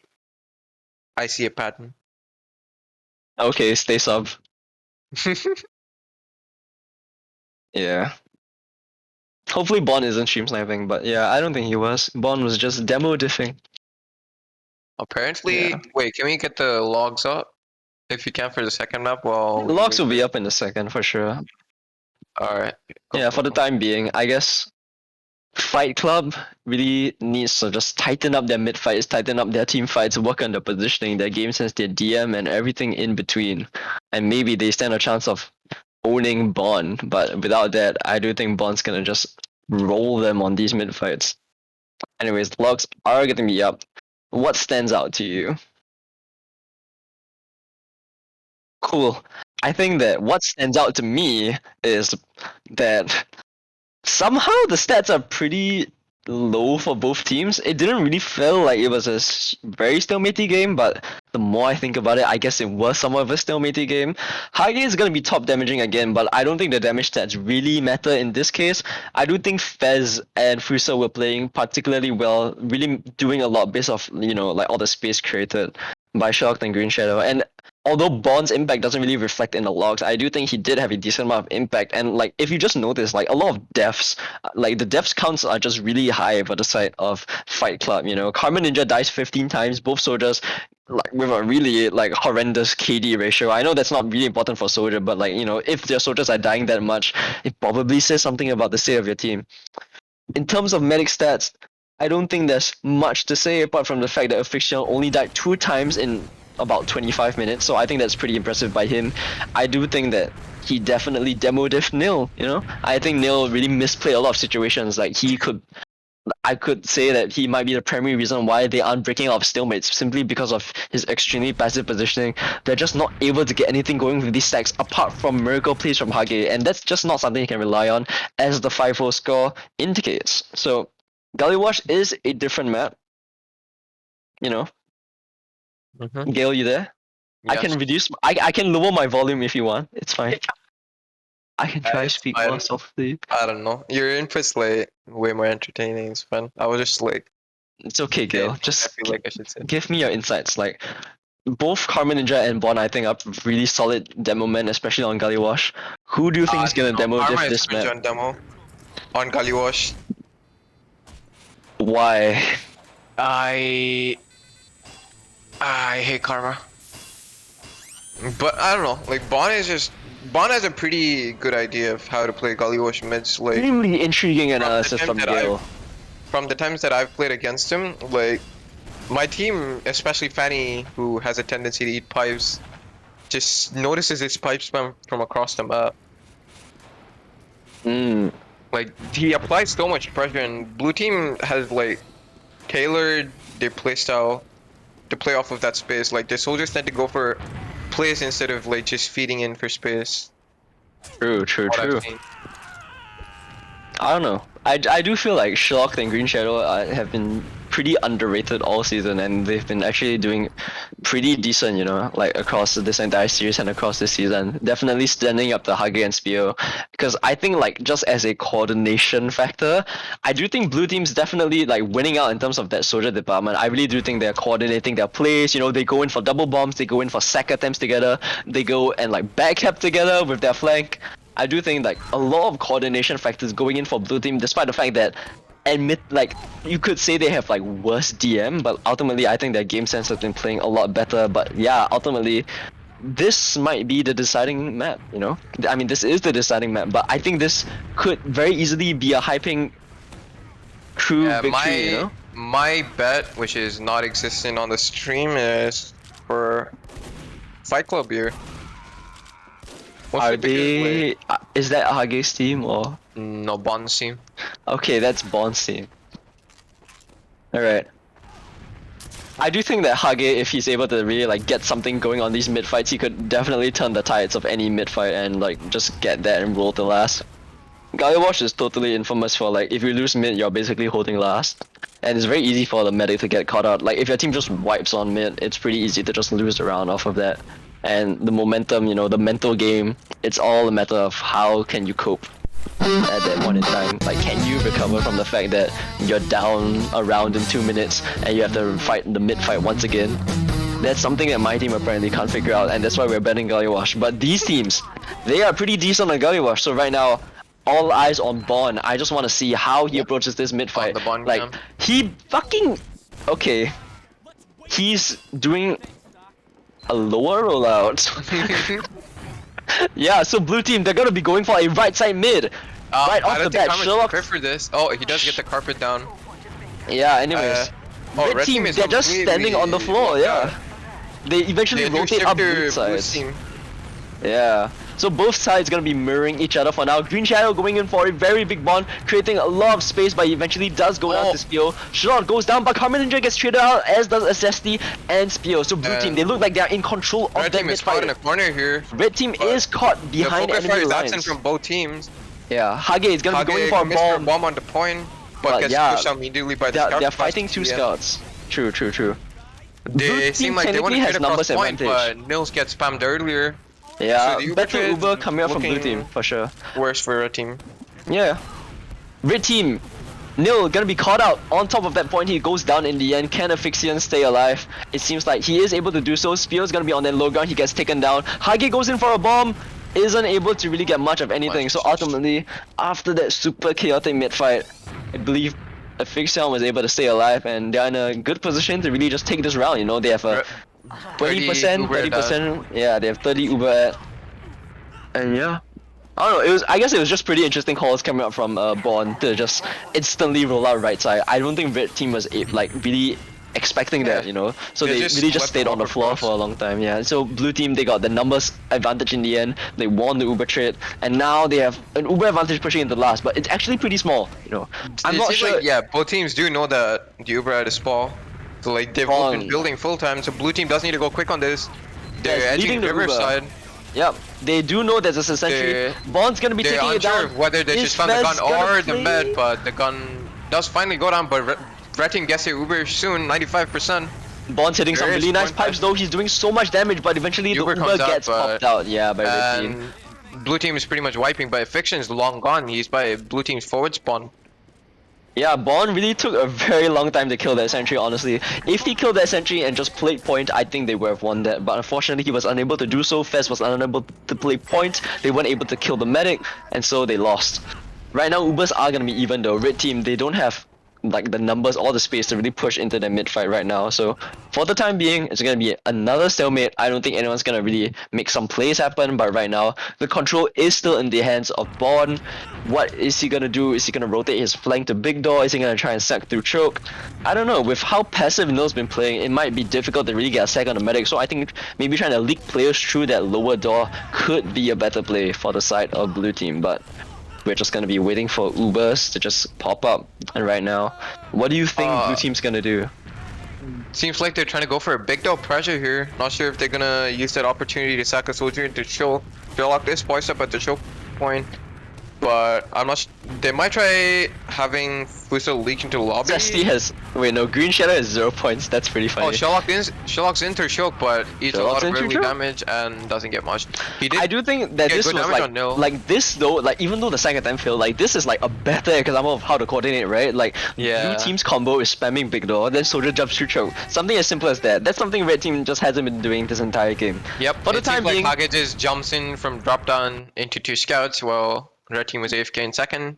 I see a pattern. Okay, stay sub. Yeah. Hopefully Bond isn't stream sniping, but yeah, I don't think he was. Bond was just demo diffing. Apparently, Yeah. wait, can we get the logs up? If you can for the second map, well, Logs will be up in a second for sure. Alright. Yeah, for the time being, I guess Fight Club really needs to just tighten up their mid fights, tighten up their team fights, work on their positioning, their game sense, their DM, and everything in between. And maybe they stand a chance of owning Bond, but without that, I do think Bond's gonna just roll them on these mid fights. Anyways, the logs are getting me up. What stands out to you? Cool. I think that what stands out to me is that somehow the stats are pretty low for both teams. It didn't really feel like it was a very stalematey game, but the more I think about it, I guess it was somewhat of a stalematey game. Hage is going to be top damaging again, but I don't think the damage stats really matter in this case. I do think Fez and Fusa were playing particularly well, really doing a lot based off, like all the space created by Shocked and Green Shadow. And although Bond's impact doesn't really reflect in the logs, I do think he did have a decent amount of impact. And like, if you just notice, like a lot of deaths, like the deaths counts are just really high for the side of Fight Club. Karma Ninja dies 15 times. Both soldiers, like with a really like horrendous KD ratio. I know that's not really important for soldier, but like if their soldiers are dying that much, it probably says something about the state of your team. In terms of medic stats, I don't think there's much to say apart from the fact that Official only died 2 times in about 25 minutes, so I think that's pretty impressive by him. I do think that he definitely demo diff Nil, I think Nil really misplayed a lot of situations. Like I could say that he might be the primary reason why they aren't breaking out of stalemates, simply because of his extremely passive positioning. They're just not able to get anything going with these stacks apart from miracle plays from Hage, and that's just not something you can rely on, as the 5-0 score indicates. So Gully Wash is a different map. Gale, you there? I can reduce. I can lower my volume if you want. It's fine. I can try to It's speak fine. more softly. I don't know. Your input's like way more entertaining. It's fun. I was just like, It's okay, Gale. I Just feel like I should say. give me your insights. Like, both Karma Ninja and Bond, I think, are really solid demo men, especially on Gully Wash. Who do you think is gonna demo Karma diff is this cringe map? on demo on Galiosh. Why? I hate Karma. But I don't know. Like Bond has a pretty good idea of how to play Galiosh mids. Like Really intriguing analysis time from that Gale. from the times that I've played against him, like my team, especially Fanny, who has a tendency to eat pipes, just notices his pipe spam from across the map. Like he applies so much pressure, and blue team has like tailored their playstyle to play off of that space. Like the soldiers tend to go for plays instead of like just feeding in for space. True. What I've seen. I don't know. I do feel like Shocked and Green Shadow have been pretty underrated all season, and they've been actually doing pretty decent, like across this entire series and across this season. Definitely standing up to Hage and Spio, because I think like just as a coordination factor, I do think blue team's definitely like winning out in terms of that soldier department. I really do think they're coordinating their plays. They go in for double bombs, they go in for sack attempts together, they go and like backcap together with their flank. I do think like a lot of coordination factors going in for blue team, despite the fact that you could say they have like worse DM, but ultimately I think their game sense has been playing a lot better. But yeah, ultimately this might be the deciding map, I mean, this is the deciding map, but I think this could very easily be a hyping crew victory, My bet, which is not existent on the stream, is for Fight Club here. Are they... is that Hage's team or... No, Bond's team. Okay, that's Bond's team. Alright. I do think that Hage, if he's able to really like get something going on these mid fights, he could definitely turn the tides of any mid fight and like just get that and roll to last. Galiowash is totally infamous for like if you lose mid, you're basically holding last, and it's very easy for the medic to get caught out. Like if your team just wipes on mid, it's pretty easy to just lose the round off of that. And the momentum, you know, the mental game, it's all a matter of how can you cope at that point in time. Like, can you recover from the fact that you're down a round in 2 minutes and you have to fight the mid fight once again? That's something that my team apparently can't figure out, and that's why we're betting Galiowash. But these teams, they are pretty decent on Galiowash, so right now, all eyes on Bon. I just want to see how he approaches this mid fight. The Bon Like, cam. he fucking... Okay. He's doing a lower rollout. Yeah, so blue team, they're gonna be going for a right side mid. Right off I the don't think bat, Karma's Sherlock. prepared for this. Oh, he does get the carpet down. Yeah, anyways. Oh, Red team, is they're just standing on the completely floor, locked yeah. out. They eventually They do rotate shift up to blue blue sides. team. Yeah. So both sides gonna be mirroring each other for now. Green Shadow going in for a very big bond, creating a lot of space, but eventually does go down to Spio. Sherlock goes down, but Carmen Ninja gets traded out, as does SSD and Spio. So blue team, they look like they're in control of Red that team mid is caught in a fight. corner here. Red team but is caught The behind focus fire enemy is absent lines. from both teams. Yeah, Hage is gonna be going Hage for a commits for a bomb. bomb on the point, but gets yeah, pushed out immediately by the They're scout. fighting two scouts. True. Blue They team seem like they want technically to has trade across numbers point, advantage. but Nils gets spammed earlier. Yeah, So the Uber better trade Uber coming out from blue looking- team for sure. Worse for Red team. Yeah. Red team. Nil gonna be caught out. On top of that point, he goes down in the end. Can Asphyxian stay alive? It seems like he is able to do so. Spear's gonna be on that low ground. He gets taken down. Hage goes in for a bomb. Isn't able to really get much of anything. So ultimately, after that super chaotic mid fight, I believe Asphyxian was able to stay alive, and they're in a good position to really just take this round. You know, they have a 20%, 30%. Yeah, they have 30 Uber at. And yeah. I don't know, I guess it was just pretty interesting calls coming up from Bond to just instantly roll out right side. I don't think red team was like really expecting that, you know. So They they just really just left stayed them on the floor across. for a long time, yeah. So blue team, they got the numbers advantage in the end. They won the Uber trade, and now they have an Uber advantage pushing into last, but it's actually pretty small, you know. I'm It not seems sure. like, yeah, both teams do know that the Uber had a spawn. So like they've both been Bon. building full time, so blue team does need to go quick on this. They're Yes, edging leading the Uber. Riverside. Yep, they do know there's a sentry. They're- Bond's gonna be They're taking it unsure down. whether they Is just found the gun Fez gonna or the play? med, but the gun does finally go down, but Red team gets their Uber soon, 95%. Bond's hitting some There is really nice one pipes pipe. though. He's doing so much damage, but eventually the Uber Uber comes out, gets but- popped out. Yeah, by red team. And blue team is pretty much wiping, but Fiction's long gone. He's by blue team's forward spawn. Yeah, Bond really took a very long time to kill that sentry, honestly. If he killed that sentry and just played point, I think they would have won that. But unfortunately, he was unable to do so. Fez was unable to play point. They weren't able to kill the medic, and so they lost. Right now, Ubers are gonna be even though. Red team, they don't have like the numbers or the space to really push into the mid fight right now. So for the time being, it's gonna be another stalemate. I don't think anyone's gonna really make some plays happen, but right now the control is still in the hands of Bond. What is he gonna do? Is he gonna rotate his flank to big door? Is he gonna try and sack through choke? I don't know. With how passive Nil's been playing, it might be difficult to really get a sack on the medic. So I think maybe trying to leak players through that lower door could be a better play for the side of blue team, but we're just gonna be waiting for Ubers to just pop up. And right now, what do you think blue team's gonna do? Seems like they're trying to go for a big door pressure here. Not sure if they're gonna use that opportunity to sack a soldier into show. Sherlock is poised up at the choke point. But I'm not. They might try having Fuso leak into lobby. Zesty has Green Shadow has 0 points. That's pretty funny. Oh, Sherlock's into choke, but eats a lot Sherlock's of into early choke? damage and doesn't get much. He did. I do think that get this good was damage on Nil. like this though, like even though the second attempt failed, like this is like a better example of how to coordinate, right? Like Yeah. blue team's combo is spamming big door, then soldier jumps through choke. Something as simple as that. That's something red team just hasn't been doing this entire game. Yep. For the it time seems being, like Hage just jumps in from drop down into 2 scouts while red team was AFK in second.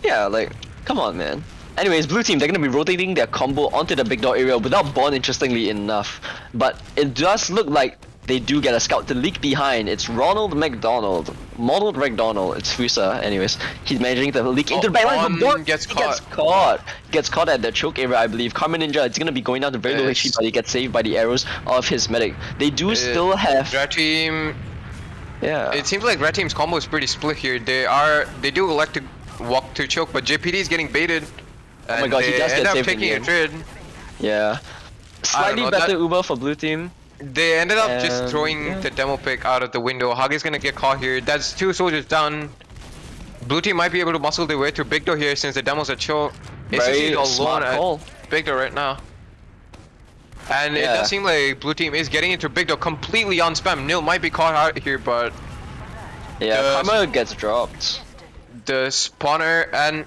yeah, like come on, man. Anyways, blue team, they're gonna be rotating their combo onto the big door area without Bond, interestingly enough. But it does look like they do get a scout to leak behind. It's Ronald McDonald. It's Fusa. Anyways, he's managing to leak into the backline, but Bond Bond gets he gets caught at the choke area, I believe. Carmen Ninja, it's gonna be going down to very low Yes. HP, but he gets saved by the arrows of his medic. They do still have, Red team. yeah. It seems like red team's combo is pretty split here. They do elect to walk to choke, but JPD is getting baited. Oh my god, he they does end get up saved in taking the a end. trade. Yeah. Slightly know, better that- Uber for blue team. They ended up just And, throwing yeah. the demo pick out of the window. Hage's gonna get caught here. That's 2 soldiers down. Blue team might be able to muscle their way through big door here since the demo's a chill. Very ACC is smart alone call. at big door right now. And it Yeah. does seem like blue team is getting into big door completely on spam. Nil might be caught out here, but Yeah, The- Karma gets dropped. the spawner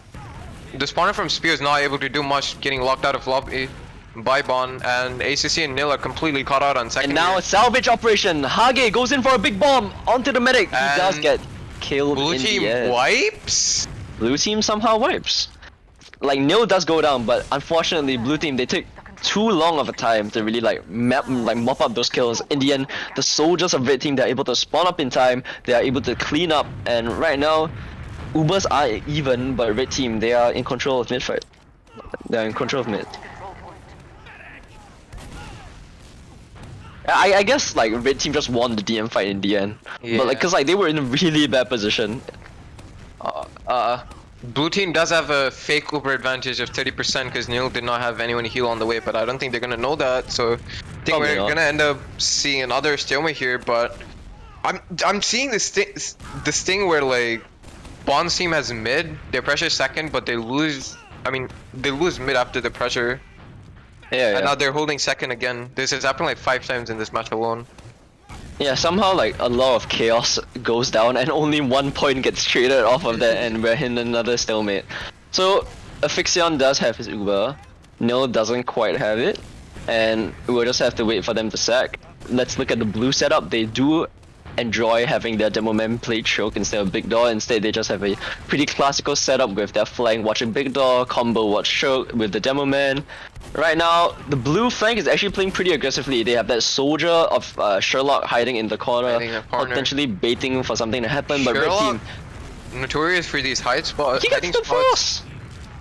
from Spear is not able to do much, getting locked out of lobby by Bond, and ACC and Nil are completely caught out on second. And now here. a salvage operation. Hage goes in for a big bomb onto the medic. He And does get killed blue in team the end. wipes. Blue team somehow wipes. Like Nil does go down, but unfortunately, blue team they take too long of a time to really like mop up those kills. In the end, the soldiers of red team they're able to spawn up in time. They are able to clean up, and right now, Ubers are even, but red team they are in control of mid fight. They're in control of mid. I guess like red team just won the DM fight in the end, but like Yeah. cause like they were in a really bad position. Blue team does have a fake Uber advantage of 30% because Neil did not have anyone to heal on the way, but I don't think they're gonna know that. So I think Probably we're not. gonna end up seeing another stalemate here. But I'm seeing this thing where like Bond's team has mid, their pressure second, but they lose. I mean, they lose mid after the pressure, Yeah, and now yeah. they're holding second again. This has happened like 5 times in this match alone. Yeah, somehow like a lot of chaos goes down and only 1 point gets traded off of that and we're in another stalemate. So Afixion does have his Uber, Nil doesn't quite have it, and we'll just have to wait for them to sack. Let's look at the blue setup. They do enjoy having their demo man play choke instead of big door. Instead they just have a pretty classical setup with their flank watching big door, combo watch choke with the demo man. Right now, the blue flank is actually playing pretty aggressively. They have that soldier of Sherlock hiding in the corner, Hiding in the corner. potentially baiting for something to happen. But red Sherlock, team, notorious for these hide spots, he gets hiding the spots. force.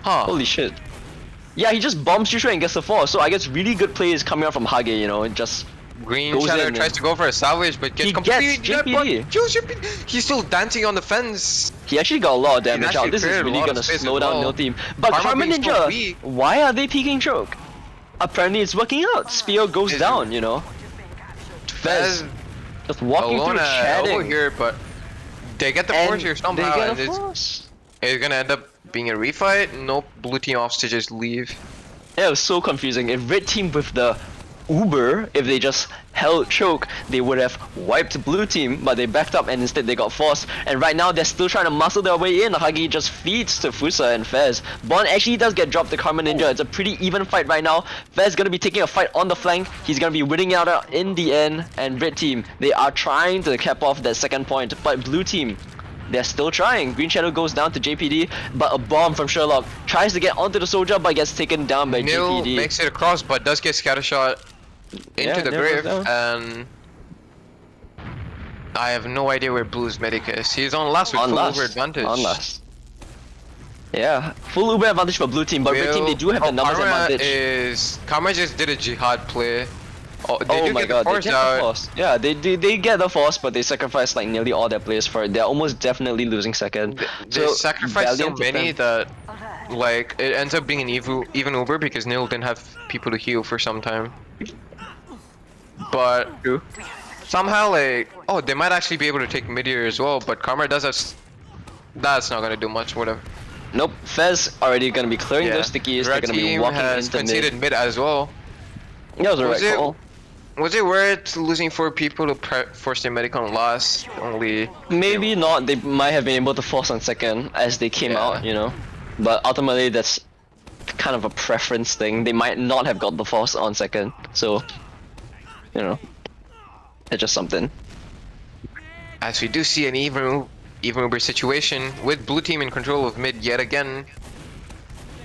Huh. Holy shit! Yeah, he just bombs you and gets the force. So I guess really good play is coming out from Hage. You know, just Green goes Shadow in tries and- to go for a salvage, but gets He completely gets JPD. He's still dancing on the fence. he actually got a lot of damage actually out. This is cleared a really lot of gonna space slow as down well. Nil team. But Karma Karma being so Ninja, weak. why are they peeking choke? Apparently it's working out. Spear goes Is it- down. You know, Fez just walking alone through at elbow chatting. here, but they get the And force here they somehow, get and a it's force. gonna end up being a refight. Nope, blue team opts to just leave. Yeah, it was so confusing. If red team with the Uber, if they just held choke, they would have wiped blue team, but they backed up and instead they got forced. And right now they're still trying to muscle their way in. Hagi just feeds to Fusa and Fez. Bond actually does get dropped to Karma Ninja. It's a pretty even fight right now. Fez gonna be taking a fight on the flank. He's gonna be winning out in the end. And red team, they are trying to cap off that second point, but blue team, they're still trying. Green Shadow goes down to JPD, but a bomb from Sherlock tries to get onto the soldier but gets taken down by Nil JPD. makes it across, but does get scattershot into Yeah, the Nil grave, goes and I have no idea where Blue's medic is. He's on last with On full last. over advantage. On last. Yeah, full Uber advantage for blue team, but red team they do have the numbers Karma advantage. Karma just did a jihad play. Oh, they Oh do my get god, the they force get out. the force. Yeah, they get the force, but they sacrifice like nearly all their players for it. They're almost definitely losing second. They sacrificed so valiant of many them. that, like, it ends up being an even Uber because Nil didn't have people to heal for some time. But True. somehow, like, oh, they might actually be able to take mid here as well. But Karma does have. That's not gonna do much. Whatever. Nope, Fez already gonna be clearing those stickies. They're Red gonna be team walking has into conceded mid. mid as well. That was a Was right it- call. Was it worth losing 4 people to force their medic on last? Only. Maybe not. They might have been able to force on second as they came Yeah. out, you know. But ultimately, that's kind of a preference thing. They might not have got the force on second, so you know, it's just something. As we do see an even Uber situation with blue team in control of mid yet again.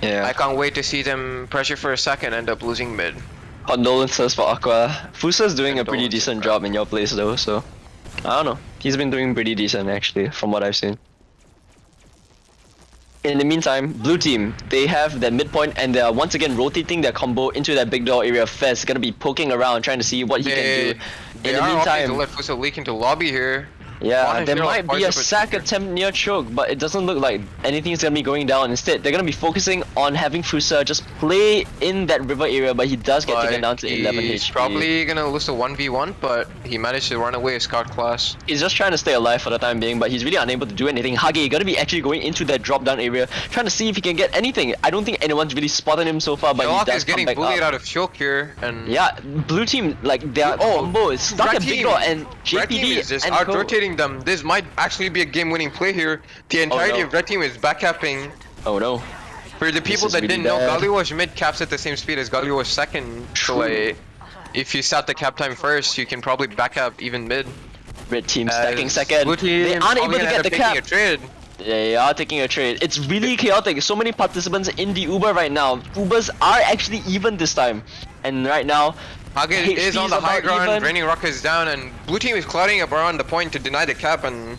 Yeah. I can't wait to see them pressure for a second, end up losing mid. Condolences for Aqua. Fusa's doing a pretty Condolences, decent bro. job in your place though, so I don't know. He's been doing pretty decent actually, from what I've seen. In the meantime, blue team, they have their midpoint and they are once again rotating their combo into that big door area. Fez gonna be poking around trying to see what he can do. They In the are opting to meantime, let Fuso leak into lobby here. Yeah, One there zero, might be poison a sack procedure. attempt near choke, but it doesn't look like anything's gonna be going down. Instead, they're gonna be focusing on having Fusa just play in that river area, but he does get taken down to 11 He's HP. probably gonna lose the 1v1, but he managed to run away with Scout class. He's just trying to stay alive for the time being, but he's really unable to do anything. Hage gonna be actually going into that drop down area, trying to see if he can get anything. I don't think anyone's really spotted him so far, but he Sherlock does is getting come back bullied up. out of choke here, and Yeah, blue team, like their combo is stuck Red at Big team- Dot and Red team JPD is just and out Co. rotating them. This might actually be a game-winning play here. The entirety no. of Red team is backcapping. Oh no. For the people is that really didn't know, bad. Galio was mid caps at the same speed as Galio was second. So True. like, if you start the cap time first, you can probably back up even mid. Red team As stacking second. Blue team They aren't probably able to gonna get end the up taking cap. a trade. They are taking a trade. It's really chaotic. So many participants in the Uber right now. Ubers are actually even this time. And right now, Hage HP is on the about high ground, even. Raining Rock is down, and blue team is clouding up around the point to deny the cap, and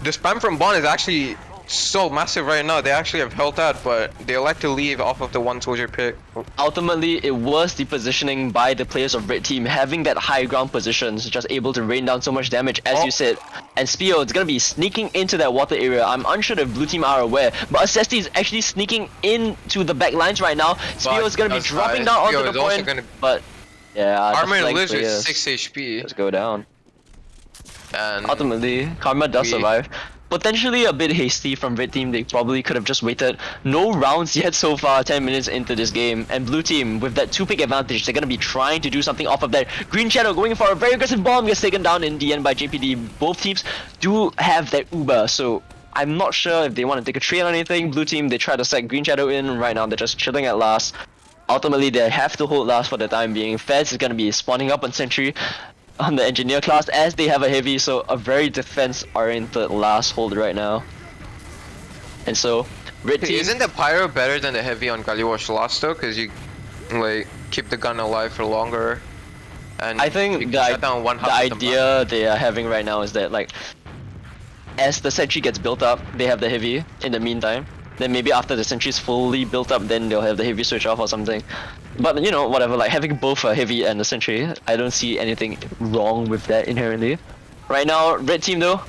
the spam from Bond is actually so massive right now. They actually have held out, but they elect to leave off of the one soldier pick. ultimately, it was the positioning by the players of Red Team having that high ground positions, just able to rain down so much damage, as you said. And Spio is gonna be sneaking into that water area. I'm unsure if Blue Team are aware, but Acesti is actually sneaking into the back lines right now. Spio is gonna be that's dropping right. down Spio onto is the also point, gonna- but yeah, the Armor and flank Liz with players 6 HP, just go down. and Ultimately, Karma does We- survive. Potentially a bit hasty from Red Team. They probably could have just waited. No rounds yet so far, 10 minutes into this game. And Blue Team, with that 2-pick advantage, they're going to be trying to do something off of that. Green Shadow going for a very aggressive bomb, gets taken down in the end by JPD. Both teams do have that Uber, so I'm not sure if they want to take a trade or anything. Blue Team, they try to set Green Shadow in. Right now, they're just chilling at last. Ultimately, they have to hold last for the time being. Fez is going to be spawning up on Sentry on the engineer class as they have a heavy, so a very defense-oriented last hold right now. And so, Red Team... isn't the pyro better than the heavy on Galio's last though? Because you like keep the gun alive for longer. And I you think can the, shut down one the half of the idea they are having right now is that, like, as the sentry gets built up, they have the heavy in the meantime. Then maybe after the sentry's fully built up, then they'll have the heavy switch off or something. But you know, whatever, like having both a heavy and a sentry, I don't see anything wrong with that inherently. Right now, Red Team though,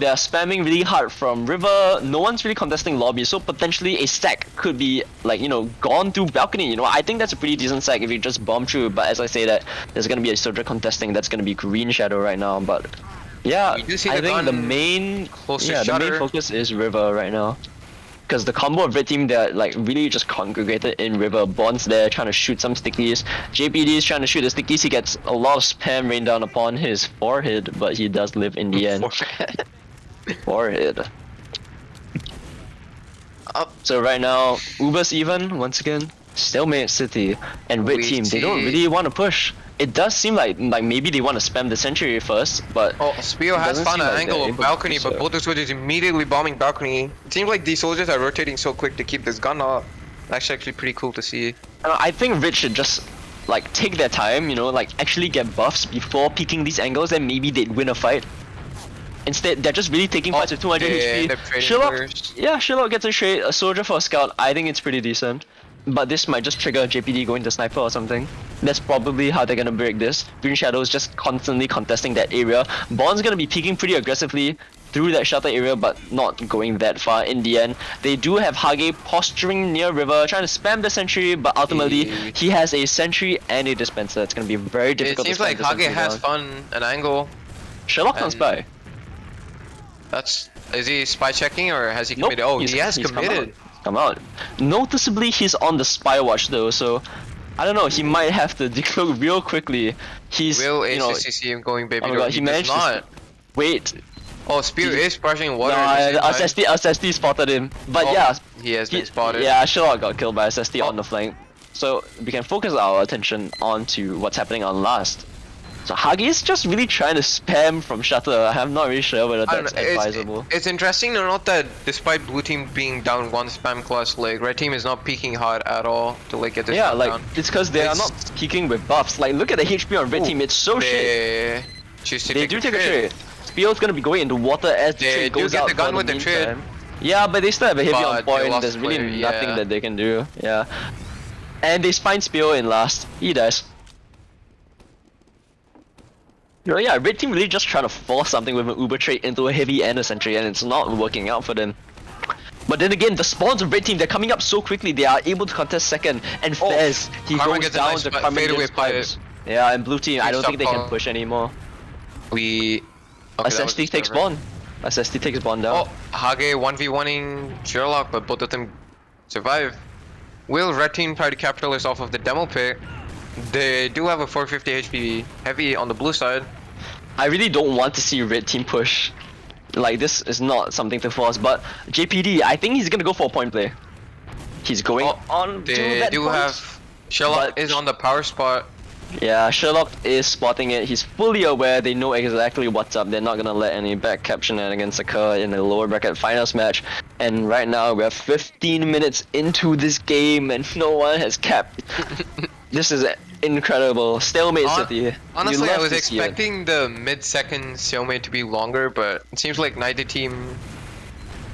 they are spamming really hard from river. No one's really contesting lobby, so potentially a stack could be, like, you know, gone through balcony. You know, I think that's a pretty decent stack if you just bomb through. But as I say that, there's gonna be a soldier contesting. That's gonna be Green Shadow right now. But yeah, You do see I the think the gun main close to the main Shutter. focus is river right now. Because the combo of Red Team, they're like really just congregated in river. Bond's there trying to shoot some stickies. JPD is trying to shoot the stickies. He gets a lot of spam rained down upon his forehead, but he does live in the end. Forehead. Up. So right now, Uber's even once again. Stalemate City and Red We Team. They don't see- really want to push. It does seem like maybe they want to spam the sentry first, but Oh, Spio It has doesn't found seem an like angle they're of able to balcony, do but so. both the soldiers immediately bombing balcony. It seems like these soldiers are rotating so quick to keep this gun up. That's actually pretty cool to see. I think Rich should just like take their time, you know, like actually get buffs before peeking these angles, and maybe they'd win a fight. Instead, they're just really taking fights with 200 they end up HP. trading Sherlock, first. yeah, Sherlock gets a trade, a soldier for a scout. I think it's pretty decent. But this might just trigger JPD going to sniper or something. That's probably how they're gonna break this. Green Shadow's just constantly contesting that area. Bond's gonna be peeking pretty aggressively through that shelter area, but not going that far in the end. They do have Hage posturing near river, trying to spam the sentry, but ultimately he has a sentry and a dispenser. It's gonna be very It difficult seems to spam like the sentry Hage has down. fun an angle. Sherlock comes and- by. Is he spy checking or has he Nope, committed? Oh, he's- he has he's committed. Come out. Noticeably, he's on the spy watch though, so I don't know. He might have to decloak real quickly. He's, Will you know, ACCC him going baby oh my door? god, he does managed to not. wait. Oh, Spear he- is splashing water. No, at the same time. Assesti spotted him, but Oh, yeah, he has been spotted. Yeah, Sherlock got killed by Assesti Oh. on the flank, so we can focus our attention onto what's happening on last. So Hage is just really trying to spam from shutter. I'm not really sure whether I don't that's know, advisable. It's interesting to note that despite blue team being down one spam class, like red team is not peeking hard at all to like get this Yeah, one like down. it's because they are It's- not peaking with buffs. Like look at the HP on red Ooh, team. It's so shit. They choose to They take do a take a trade. trade. Spio's gonna be going into water as the They trade do goes get out the gun for with the trade. meantime. Yeah, but they still have a heavy on But they point. lost There's really player, nothing yeah. that they can do. Yeah, and they find Spio in last. He dies. Yeah, red team really just trying to force something with an Uber trade into a heavy and a sentry, and it's not working out for them. But then again, the spawns of red team, they're coming up so quickly, they are able to contest second, and Oh, Fez, he Karma goes gets a down nice to fi- Karma fadeaway gets pipes. Yeah, and blue team, I don't think they can Stop push anymore. We... Okay, that was SSD takes clever. spawn. SSD takes spawn down. Oh, Hage 1v1ing Sherlock, but both of them survive. Will red team try to capitalize off of the demo pick? They do have a 450 HP heavy on the blue side. I really don't want to see red team push. Like, this is not something to force, but JPD, I think he's gonna go for a point play. He's going on to They that do point. have... Sherlock But- is on the power spot. Yeah, Sherlock is spotting it. He's fully aware. They know exactly what's up. They're not gonna let any back cap shenanigans occur in the lower bracket finals match. And right now we're 15 minutes into this game and no one has capped. This is incredible. Stalemate City. You Honestly, I love was to see it. expecting the mid-second stalemate to be longer, but it seems like neither team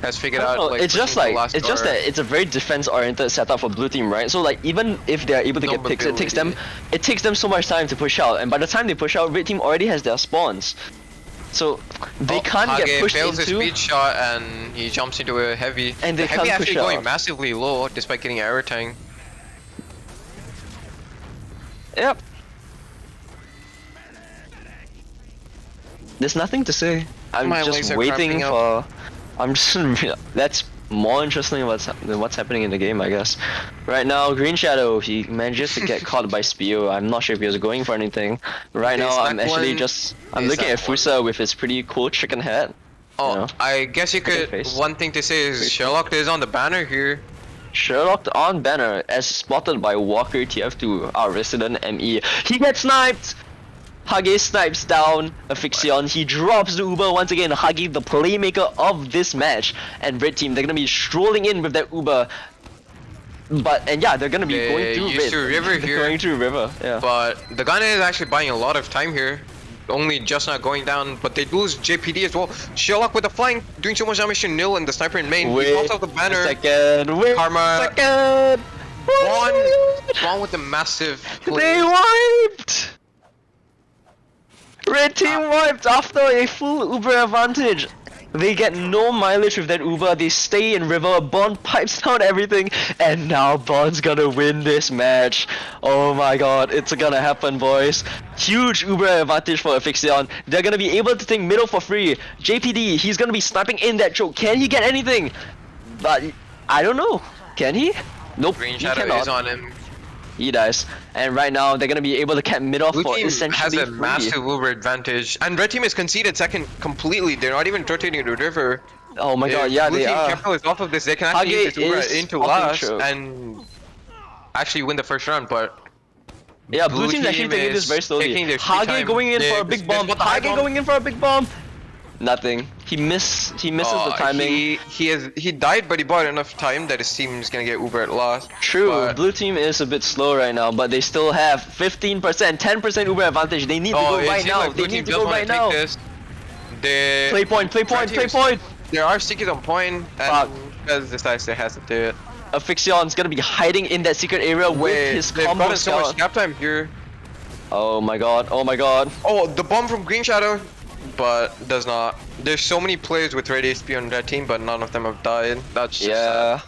has figured I don't out. know, Like, it's just pushing the like last it's just bar. that it's a very defense-oriented setup for blue team, right? So like even if they're able to No get picks, it takes them mobility. so much time to push out, and by the time they push out, red team already has their spawns, so they can't Hage get pushed fails his into. speed shot and he jumps into a heavy. And they the heavy can't actually push going out. massively low despite getting arrow tank. Yep. There's nothing to say. I'm My legs just are waiting cramping for. I'm just. That's more interesting than what's happening in the game, I guess. Right now, Green Shadow, he manages to get caught by Spio. I'm not sure if he was going for anything. Right There's now, I'm that actually one. just. I'm There's looking at that one. Fusa with his pretty cool chicken hat. Oh, You know, I guess you could. face. One thing to say is Sherlock is on the banner here. Sherlock on banner as spotted by Walker TF2, our resident ME. He gets sniped! Hage snipes down Afixion. He drops the Uber once again. Hage, the playmaker of this match. And red team, they're gonna be strolling in with that Uber. And yeah, they're gonna be They going through used to river They're here. going through river, yeah. But the gun is actually buying a lot of time here. Only just not going down, but they lose JPD as well. Sherlock with the flying, doing so much damage to Nil and the sniper in main. He pops out the banner. Second, wait Karma. second! One with the massive play. They wiped! Red team wiped after a full Uber advantage. They get no mileage with that Uber, they stay in river, Bond pipes down everything, and now Bond's gonna win this match. Oh my god, it's gonna happen, boys. Huge Uber advantage for Afixion. They're gonna be able to take middle for free. JPD, he's gonna be sniping in that choke. Can he get anything? But I don't know. Can he? Nope, Green he Shadow cannot. is on him. He dies. And right now, they're gonna be able to cap mid off Blue for team essentially has a free. massive Uber advantage, and red team is conceded second completely. They're not even rotating the river. Oh my god, yeah, Blue they team are. capitalize off of this. They can actually Hage use this Uber is into off the last choke. and actually win the first round. But Yeah, blue team's actually team taking this is very slowly. taking their sweet Hage time. going in for a They- big they bomb. spot the high Hage bomb. going in for a big bomb. Nothing. He misses the timing. He died, but he bought enough time that his team is gonna get Uber at last. True, But- blue team is a bit slow right now, but they still have 15%, 10% Uber advantage. They need to go it right seems now. like They blue need team to does go wanna right take now. this. They Play point, play point, play teams- point. There are stickies on point, Fuck. and Fez decides to hesitate. Aphixion's gonna be hiding in that secret area with his They've combo gotten so much scout. gap time here. Oh my god, oh my god. Oh, the bomb from Green Shadow, but does not. There's so many players with red HP on that team, but none of them have died. That's just Yeah.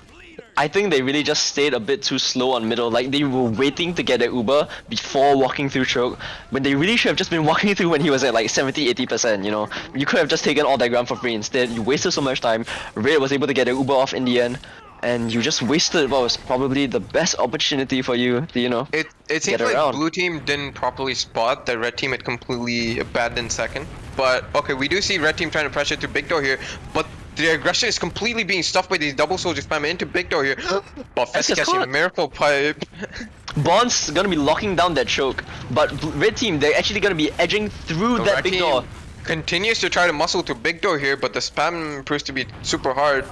I think they really just stayed a bit too slow on middle. Like they were waiting to get an Uber before walking through choke. When they really should have just been walking through when he was at like 70-80%, you know. You could have just taken all that ground for free. Instead, you wasted so much time. Red was able to get an Uber off in the end. And you just wasted what was probably the best opportunity for you to, you know. It seems Get like around. blue team didn't properly spot that red team had completely abandoned second. But okay, we do see red team trying to pressure through big door here, but their aggression is completely being stuffed by these double soldier spam into big door here. But Fez gets catching a caught. miracle pipe. Bond's gonna be locking down that choke. But red team, they're actually gonna be edging through The that red big team door. continues to try to muscle to big door here, but the spam proves to be super hard.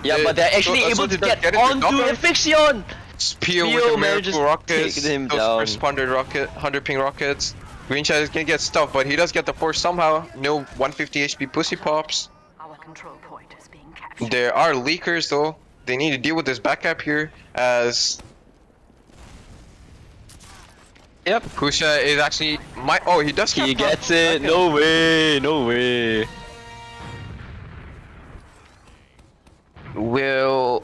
Yeah, but they're actually able to get onto Afixion! Spio Spio with the manages miracle rockets, to take him those down. first 100 ping rockets. Green Shadow is gonna get stuffed, but he does get the force somehow. No 150 HP pussy pops. Our control point is being captured. There are leakers though. They need to deal with this back cap here as Yep. Kusha is actually oh, he does He cap gets top. it. No way. No way. Will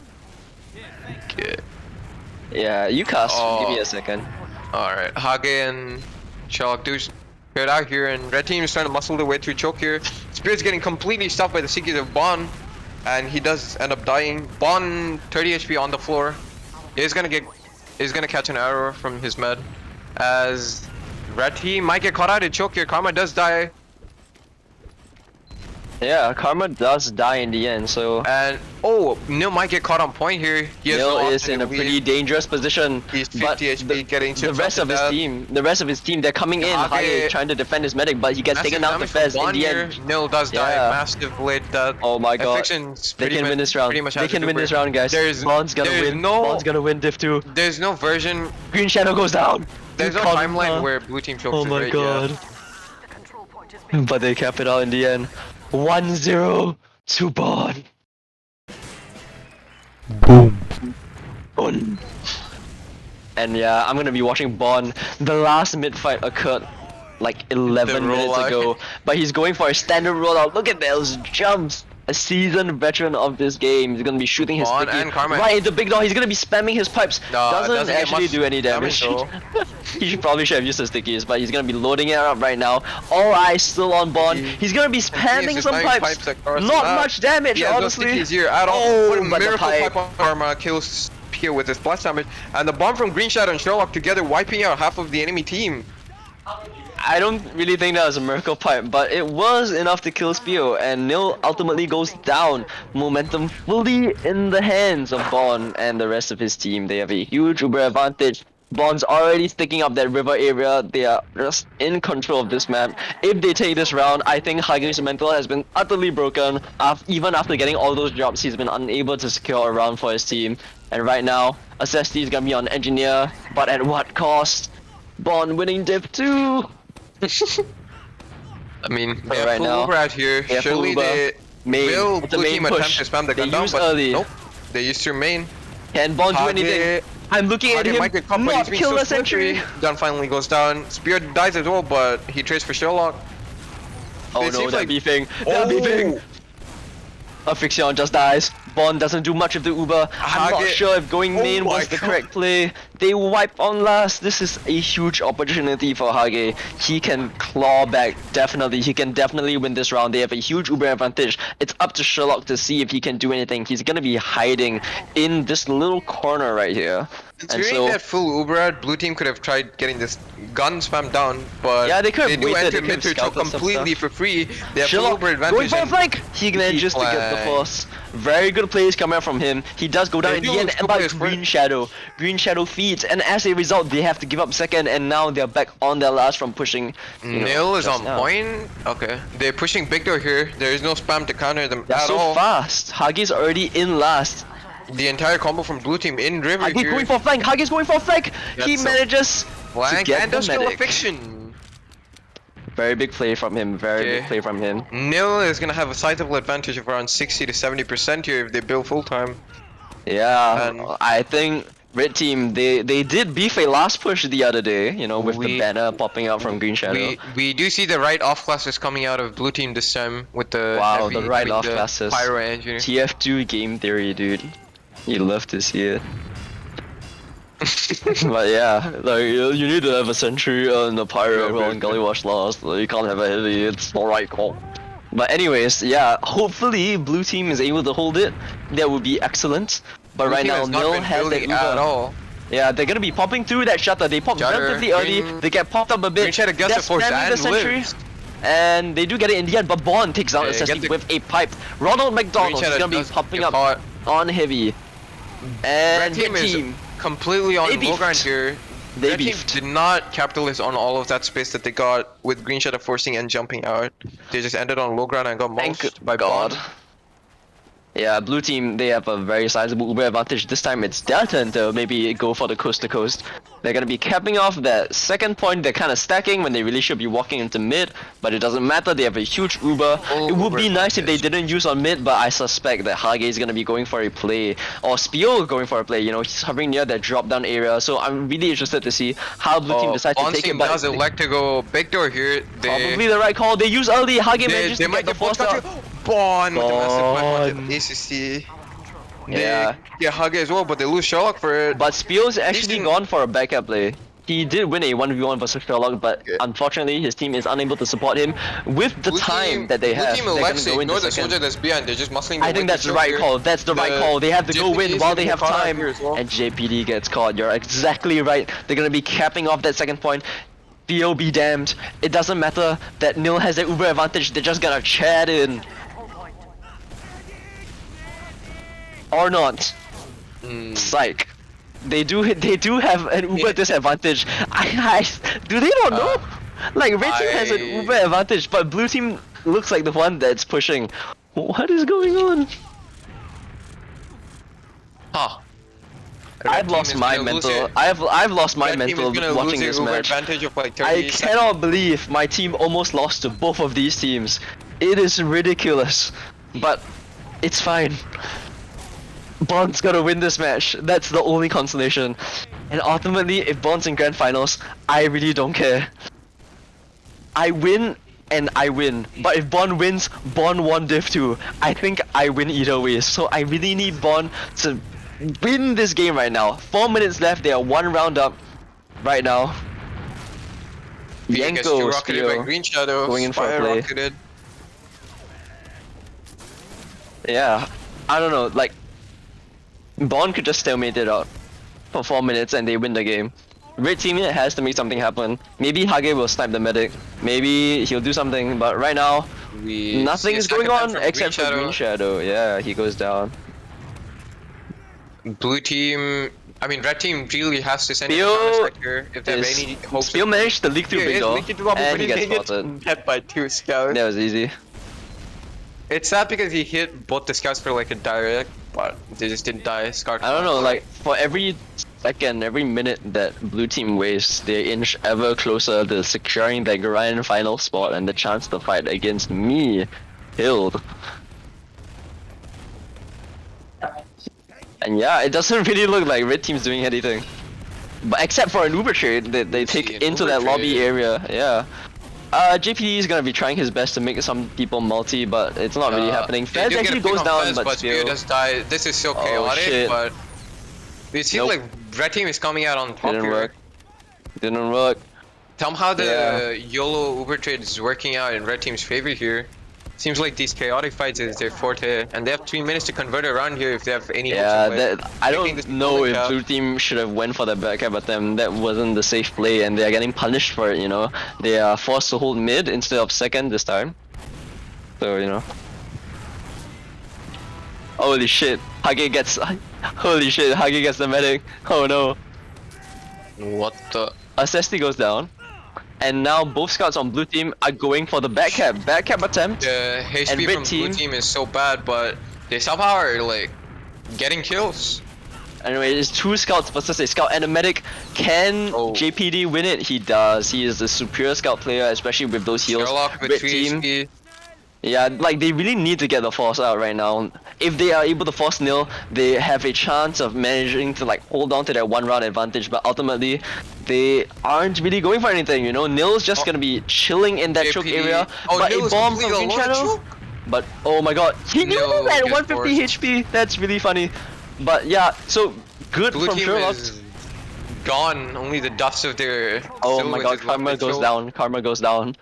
Yeah, you cast. Give me Oh. a second. Alright, Hage and Sherlock do get out here, and red team is trying to muscle their way through choke here. Spirit's getting completely stuffed by the Seekers of Bon, and he does end up dying. Bon 30 HP on the floor. Is gonna catch an arrow from his med. As red team might get caught out in choke here. Karma does die. Yeah, Karma does die in the end, so And oh, Nil might get caught on point here. He has Neil no is in a option to pretty leave. dangerous position. He's 50 but HP getting the chipped rest up of to his death. team, they're coming in. Hage- Hage is trying to defend his medic, but he gets Massive taken out the damage from Fez in Bon the here. end. Nil does die. Yeah. Massive blade death. Oh my god. Affliction's They pretty can much- win this round. pretty much They has can to win do this it. round, guys. Bond's gonna win. Bond's gonna win Div 2. There's no version. Green Shadow goes down. There's no Karma. timeline where blue team chokes Oh it, my right? god. The control point is being But they cap it out in the end. 1-0 to Bond. Boom. And yeah, I'm gonna be watching Bond. The last mid fight occurred like 11 minutes rollout. ago, but he's going for a standard rollout. Look at those jumps. A seasoned veteran of this game. He's gonna be shooting his Bond sticky and Karma. right into Big Dog. He's gonna be spamming his pipes. No, it doesn't doesn't get actually much do any damage. damage, He should probably have used his stickies, but he's gonna be loading it up right now. All eyes still on Bond. He's gonna be spamming He's some spamming pipes. across the Not map. much damage, He has no honestly. stickies here at all. Oh, What a but the miracle pipe. pipe on Karma kills Spear with his blast damage, and the bomb from Green Shadow and Sherlock together wiping out half of the enemy team. I don't really think that was a miracle pipe, but it was enough to kill Spio, and Nil ultimately goes down. Momentum fully in the hands of Bond and the rest of his team. They have a huge Uber advantage. Bond's already sticking up that river area. They are just in control of this map. If they take this round, I think Hage's mental has been utterly broken. Even after getting all those jobs, he's been unable to secure a round for his team. And right now, Acesti is gonna be on Engineer, but at what cost? Bond winning Div 2! I mean, But they have right full now, Uber out here. they have full Surely Uber. they Main. will It's a blue main team attempt push. to spam the They gun down, use but early. nope. They used their main. Can Bond do Hage- anything? I'm looking at Hage him might get caught, but not he's being kill so a sentry. slippery. Gun finally goes down. Spear dies as well, but he trades for Sherlock. Oh It no, seems they're like- beefing. They're beefing. Affliction just dies. Bond doesn't do much of the Uber. I'm not Hage- sure if going Oh main my was the God. correct play. They wipe on last. This is a huge opportunity for Hage. He can claw back, definitely. He can definitely win this round. They have a huge Uber advantage. It's up to Sherlock to see if he can do anything. He's gonna be hiding in this little corner right here. And Considering so, that full Uber out, blue team could have tried getting this gun spam down, but Yeah, they could have do waited, enter they could have mid to choke scouted some completely stuff. for free. They have full Sherlock Uber going advantage. for a and flank. He manages to get the flank. force. Very good plays coming out from him. He does go down They in do the end, look and by good for- Green Shadow. Green Shadow feeds, and as a result, they have to give up second, and now they're back on their last from pushing. Nil is just on now. point. Okay, they're pushing big door here. There is no spam to counter them They're at so all. fast. Hage's already in last. The entire combo from blue team in river Hage's here. going for flank. Hage's going for flank. He That's a manages to Blank get and the does kill a medic. fiction. Very big play from him. Very big Okay. play from him. Nil is gonna have a sizable advantage of around 60 to 70% here if they build full time. Yeah, And- I think red team they did beef a last push the other day. You know, with the We- banner popping out from Green Shadow. We do see the right off classes coming out of blue team this time with the Wow, heavy, the right off the classes. pyro engineer. TF2 game theory, dude. You love to see it. But yeah, like you need to have a sentry and a pyro Yeah, on Gully Wash last. You can't have a heavy. It's alright call. But anyways, yeah. Hopefully, blue team is able to hold it. That would be excellent. But Blue right team now, has not Nil been has that building at Uber. all. Yeah, they're gonna be popping through that shutter. They pop Shutter, relatively early. Green- They get popped up a bit. Green Shadow gets They're the force spamming the and sentry. lives. And they do get it in the end, but Bond takes out Yeah, Assassin get the- with a pipe. Ronald McDonald is Shadow gonna be does popping get up caught. on heavy. And Red team is completely on They low ground beefed. here. They Red team beefed. did not capitalize on all of that space that they got with Green Shadow forcing and jumping out. They just ended on low ground and got Thank most by God. Bond. Yeah, blue team, they have a very sizable Uber advantage. This time it's their turn to maybe go for the coast to coast. They're gonna be capping off that second point. They're kind of stacking when they really should be walking into mid, but it doesn't matter. They have a huge Uber. Oh, It would Uber be nice if they advantage. didn't use on mid, but I suspect that Hage is gonna be going for a play, or Spio going for a play. You know, he's hovering near that drop down area. So I'm really interested to see how blue team decides to Bond take it. team But does elect to go big door here. probably the right call. They use early. Hage manages They to might get the get both force out. Bond with the massive Bond. point ACC. Yeah. They get Hage as well, but they lose Sherlock for it. But Spio's actually team- gone for a backup play. He did win a 1v1 versus Sherlock, but Yeah. unfortunately his team is unable to support him with the Blue time team- that they Blue have. team They're gonna elects to go into ignore the second. soldier that's behind. They're just muscling I think that's the right call. That's the right call. They have to go win JPD is while gonna they get have caught out time. here as well. And JPD gets caught. You're exactly right. They're gonna be capping off that second point. Theo be damned. It doesn't matter that Nil has that Uber advantage. They're just gonna chat in. Or not. Psych. They do have an Uber disadvantage. Do they not know? Like red team has an Uber advantage, but blue team looks like the one that's pushing. What is going on? Huh. I've lost my mental. I've lost my Red team mental is gonna watching lose this their Uber match. advantage of like 30 I seconds. cannot believe my team almost lost to both of these teams. It is ridiculous, but it's fine. Bond's gonna win this match. That's the only consolation. And ultimately, if Bond's in grand finals, I really don't care. I win and I win. But if Bond wins, Bond won Div 2. I think I win either way. So I really need Bond to win this game right now. 4 minutes left. They are 1 round up right now. He gets Yanko, two rocketed by Spio. Green Shadow. going in for a Spire play. rocketed. Yeah, I don't know, like Bond could just stalemate it out for 4 minutes and they win the game. Red team has to make something happen. Maybe Hage will snipe the medic. Maybe he'll do something, but right now We nothing see a is going second on from except for Green Shadow. Yeah, he goes down. Blue team, I mean red team really has to send in Spio a counter sector if they have any hopes. Spio managed to leak through big door and he gets hit spotted. Hit by 2 scouts. That was easy. It's sad because he hit both the scouts for like a direct, but they just didn't die. Scar. I don't know, like for every second, every minute that blue team wastes, they inch ever closer to securing their grand final spot and the chance to fight against me, Hild. And yeah, it doesn't really look like red team's doing anything. But except for an Uber trade that they take an into Uber that lobby trade. area, yeah. JPD is gonna be trying his best to make some people multi, but it's not really happening. They Fez do get actually a pick goes on down, Fez, but Spio still. does die. This is so Oh, chaotic, shit. but it seems Nope. like red team is coming out on top Didn't here. work. Didn't work. Somehow the Yeah. YOLO Uber trade is working out in red team's favor here. Seems like these chaotic fights is their forte, and they have 3 minutes to convert around here if they have any. Yeah, hopes of it. that I Making this don't know public if out. blue team should have went for the backup attempt. That wasn't the safe play, and they are getting punished for it. You know, they are forced to hold mid instead of second this time. So you know. Holy shit! Hage gets. Holy shit! Hage gets the medic. Oh no! What the? Assesti goes down, and now both scouts on blue team are going for the backup attempt. The HP red from team- blue team is so bad, but they somehow are like getting kills. Anyway, it's 2 scouts versus a scout and a medic. Can Oh. JPD win it? He does. He is the superior scout player, especially with those heals. Sherlock with Red 3 team, HP. yeah, like they really need to get the force out right now. If they are able to force nil, they have a chance of managing to like hold on to their 1 round advantage. But ultimately, they aren't really going for anything. You know, Nil's just gonna be chilling in that choke JPD. area. Oh, but Nil a is bomb from completely Green alone at Shadow. choke? But oh my god, he knew Nil that at gets 150 forced. HP. That's really funny. But yeah, so good Blue from team Sherlock. is gone. Only the dust of their. Oh silhouette my god, is left Karma to goes show. down. Karma goes down.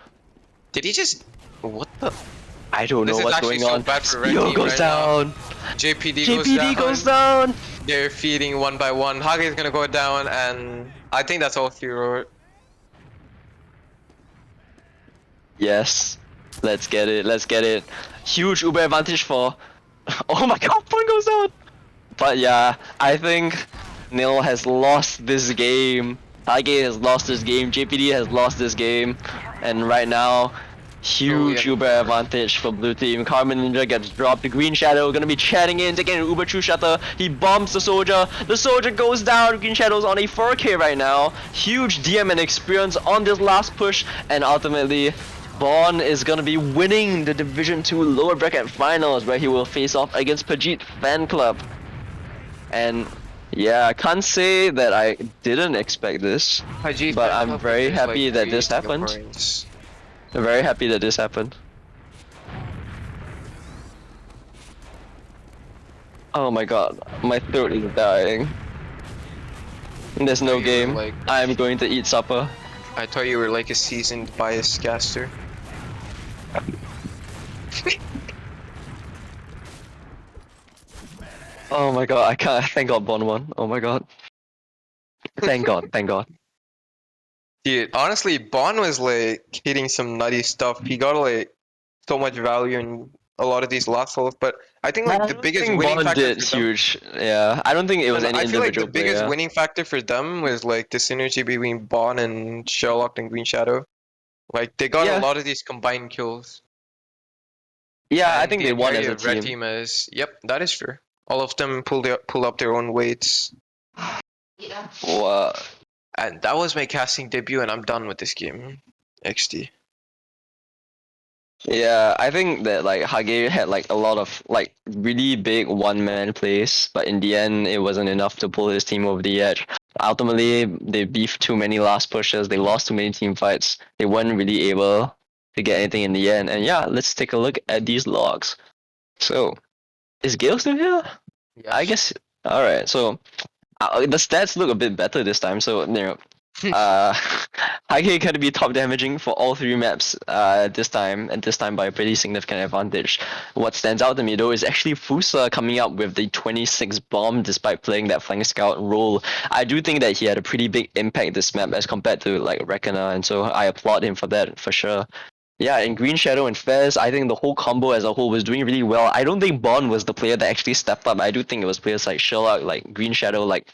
Did he just? What the? I don't This know is what's actually going so on. bad for red Spio team goes right now. down. JPD goes down. They're feeding 1 by 1. Hage is gonna go down, and I think that's all hero. Yes. Let's get it. Let's get it. Huge Uber advantage for. Oh my god, point goes down. But yeah, I think Nil has lost this game. Hage has lost this game. JPD has lost this game. And right now, Huge yeah. Uber advantage for blue team. Carmen Ninja gets dropped. The Green Shadow gonna be chatting in, taking an Uber true shutter. He bombs the soldier. The soldier goes down. Green Shadow's on a 4K right now. Huge DM and experience on this last push, and ultimately Bond is gonna be winning the Division 2 lower bracket finals, where he will face off against Pajit Fan Club. And yeah, I can't say that I didn't expect this, Haji but fan I'm club very is, like, happy that this pretty happened. Singaporeans. I'm very happy that this happened. Oh my god, my throat is dying. There's no You were game. like- I'm going to eat supper. I thought you were like a seasoned bias caster. Oh my god, I can't. Thank god Bond won. Oh my god. Thank god, thank god. Dude, honestly, Bond was like hitting some nutty stuff. He got like so much value in a lot of these last holes, but I think like I the don't biggest think winning Bond factor did for them. huge. Yeah, I don't think it was And any I feel like the individual biggest player. winning factor for them was like the synergy between Bond and Sherlock and Green Shadow. Like they got a Yeah. lot of these combined kills. Yeah, I And think the they won as entirety a of Red team. Team is, yep, that is true. All of them pull up their own weights. Wow. And that was my casting debut, and I'm done with this game. XD. Yeah, I think that like Hage had like a lot of like really big one-man plays, but in the end it wasn't enough to pull his team over the edge. Ultimately, they beefed too many last pushes, they lost too many team fights, they weren't really able to get anything in the end. And yeah, let's take a look at these logs. So, is Gale still here? Yes. I guess. Alright, so the stats look a bit better this time, so you know. Hage can be top damaging for all three maps this time, and this time by a pretty significant advantage. What stands out to me though is actually Fusa coming up with the 26 bomb despite playing that flank scout role. I do think that he had a pretty big impact this map as compared to like Reckoner, and so I applaud him for that for sure. Yeah, in Green Shadow and Fez, I think the whole combo as a whole was doing really well. I don't think Bond was the player that actually stepped up. I do think it was players like Sherlock, like Green Shadow, like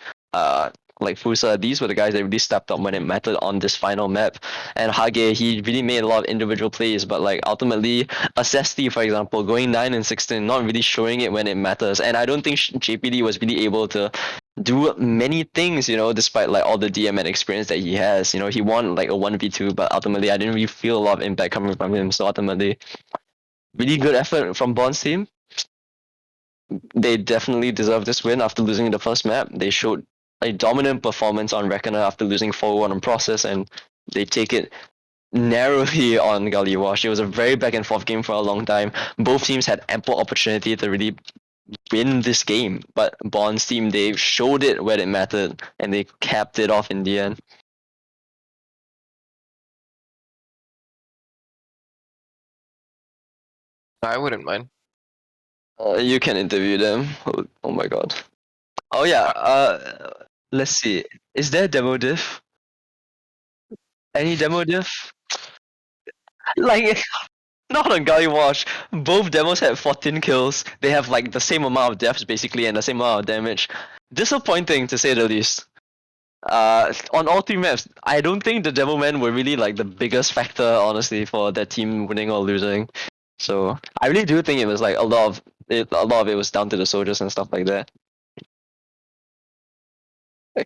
Fusa. These were the guys that really stepped up when it mattered on this final map. And Hage, he really made a lot of individual plays, but like ultimately, Acesti, for example, going 9 and 16, not really showing it when it matters. And I don't think JPD was really able to do many things, you know, despite like all the DMN experience that he has. You know, he won like a 1v2, but ultimately I didn't really feel a lot of impact coming from him. So ultimately, really good effort from Bond's team. They definitely deserve this win after losing the first map. They showed a dominant performance on Reckoner after losing 4-1 on Process, and they take it narrowly on Gully Wash. It was a very back and forth game for a long time. Both teams had ample opportunity to really win this game, but Bond's team, they showed it where it mattered, and they capped it off in the end. I wouldn't mind. You can interview them. Oh my god. Oh yeah, let's see. Is there demo diff? Any demo diff? Like, not on Gully Wash. Both demos had 14 kills. They have like the same amount of deaths basically and the same amount of damage. Disappointing to say the least. On all three maps, I don't think the demo men were really like the biggest factor, honestly, for that team winning or losing. So I really do think it was like a lot of it was down to the soldiers and stuff like that.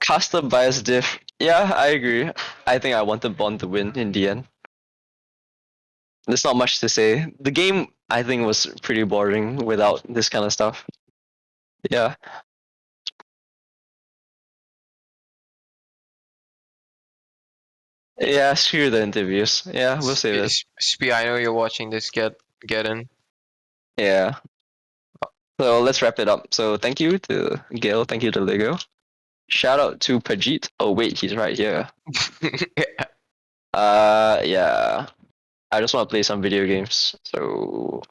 Caster bias diff. Yeah, I agree. I think I wanted Bond to win in the end. There's not much to say. The game, I think, was pretty boring without this kind of stuff. Yeah. Yeah, screw the interviews. Yeah, we'll save it. Sp, I know you're watching this. Get in. Yeah. So let's wrap it up. So thank you to Gil, thank you to Lego. Shout out to Pajit. Oh wait, he's right here. Yeah. I just want to play some video games. So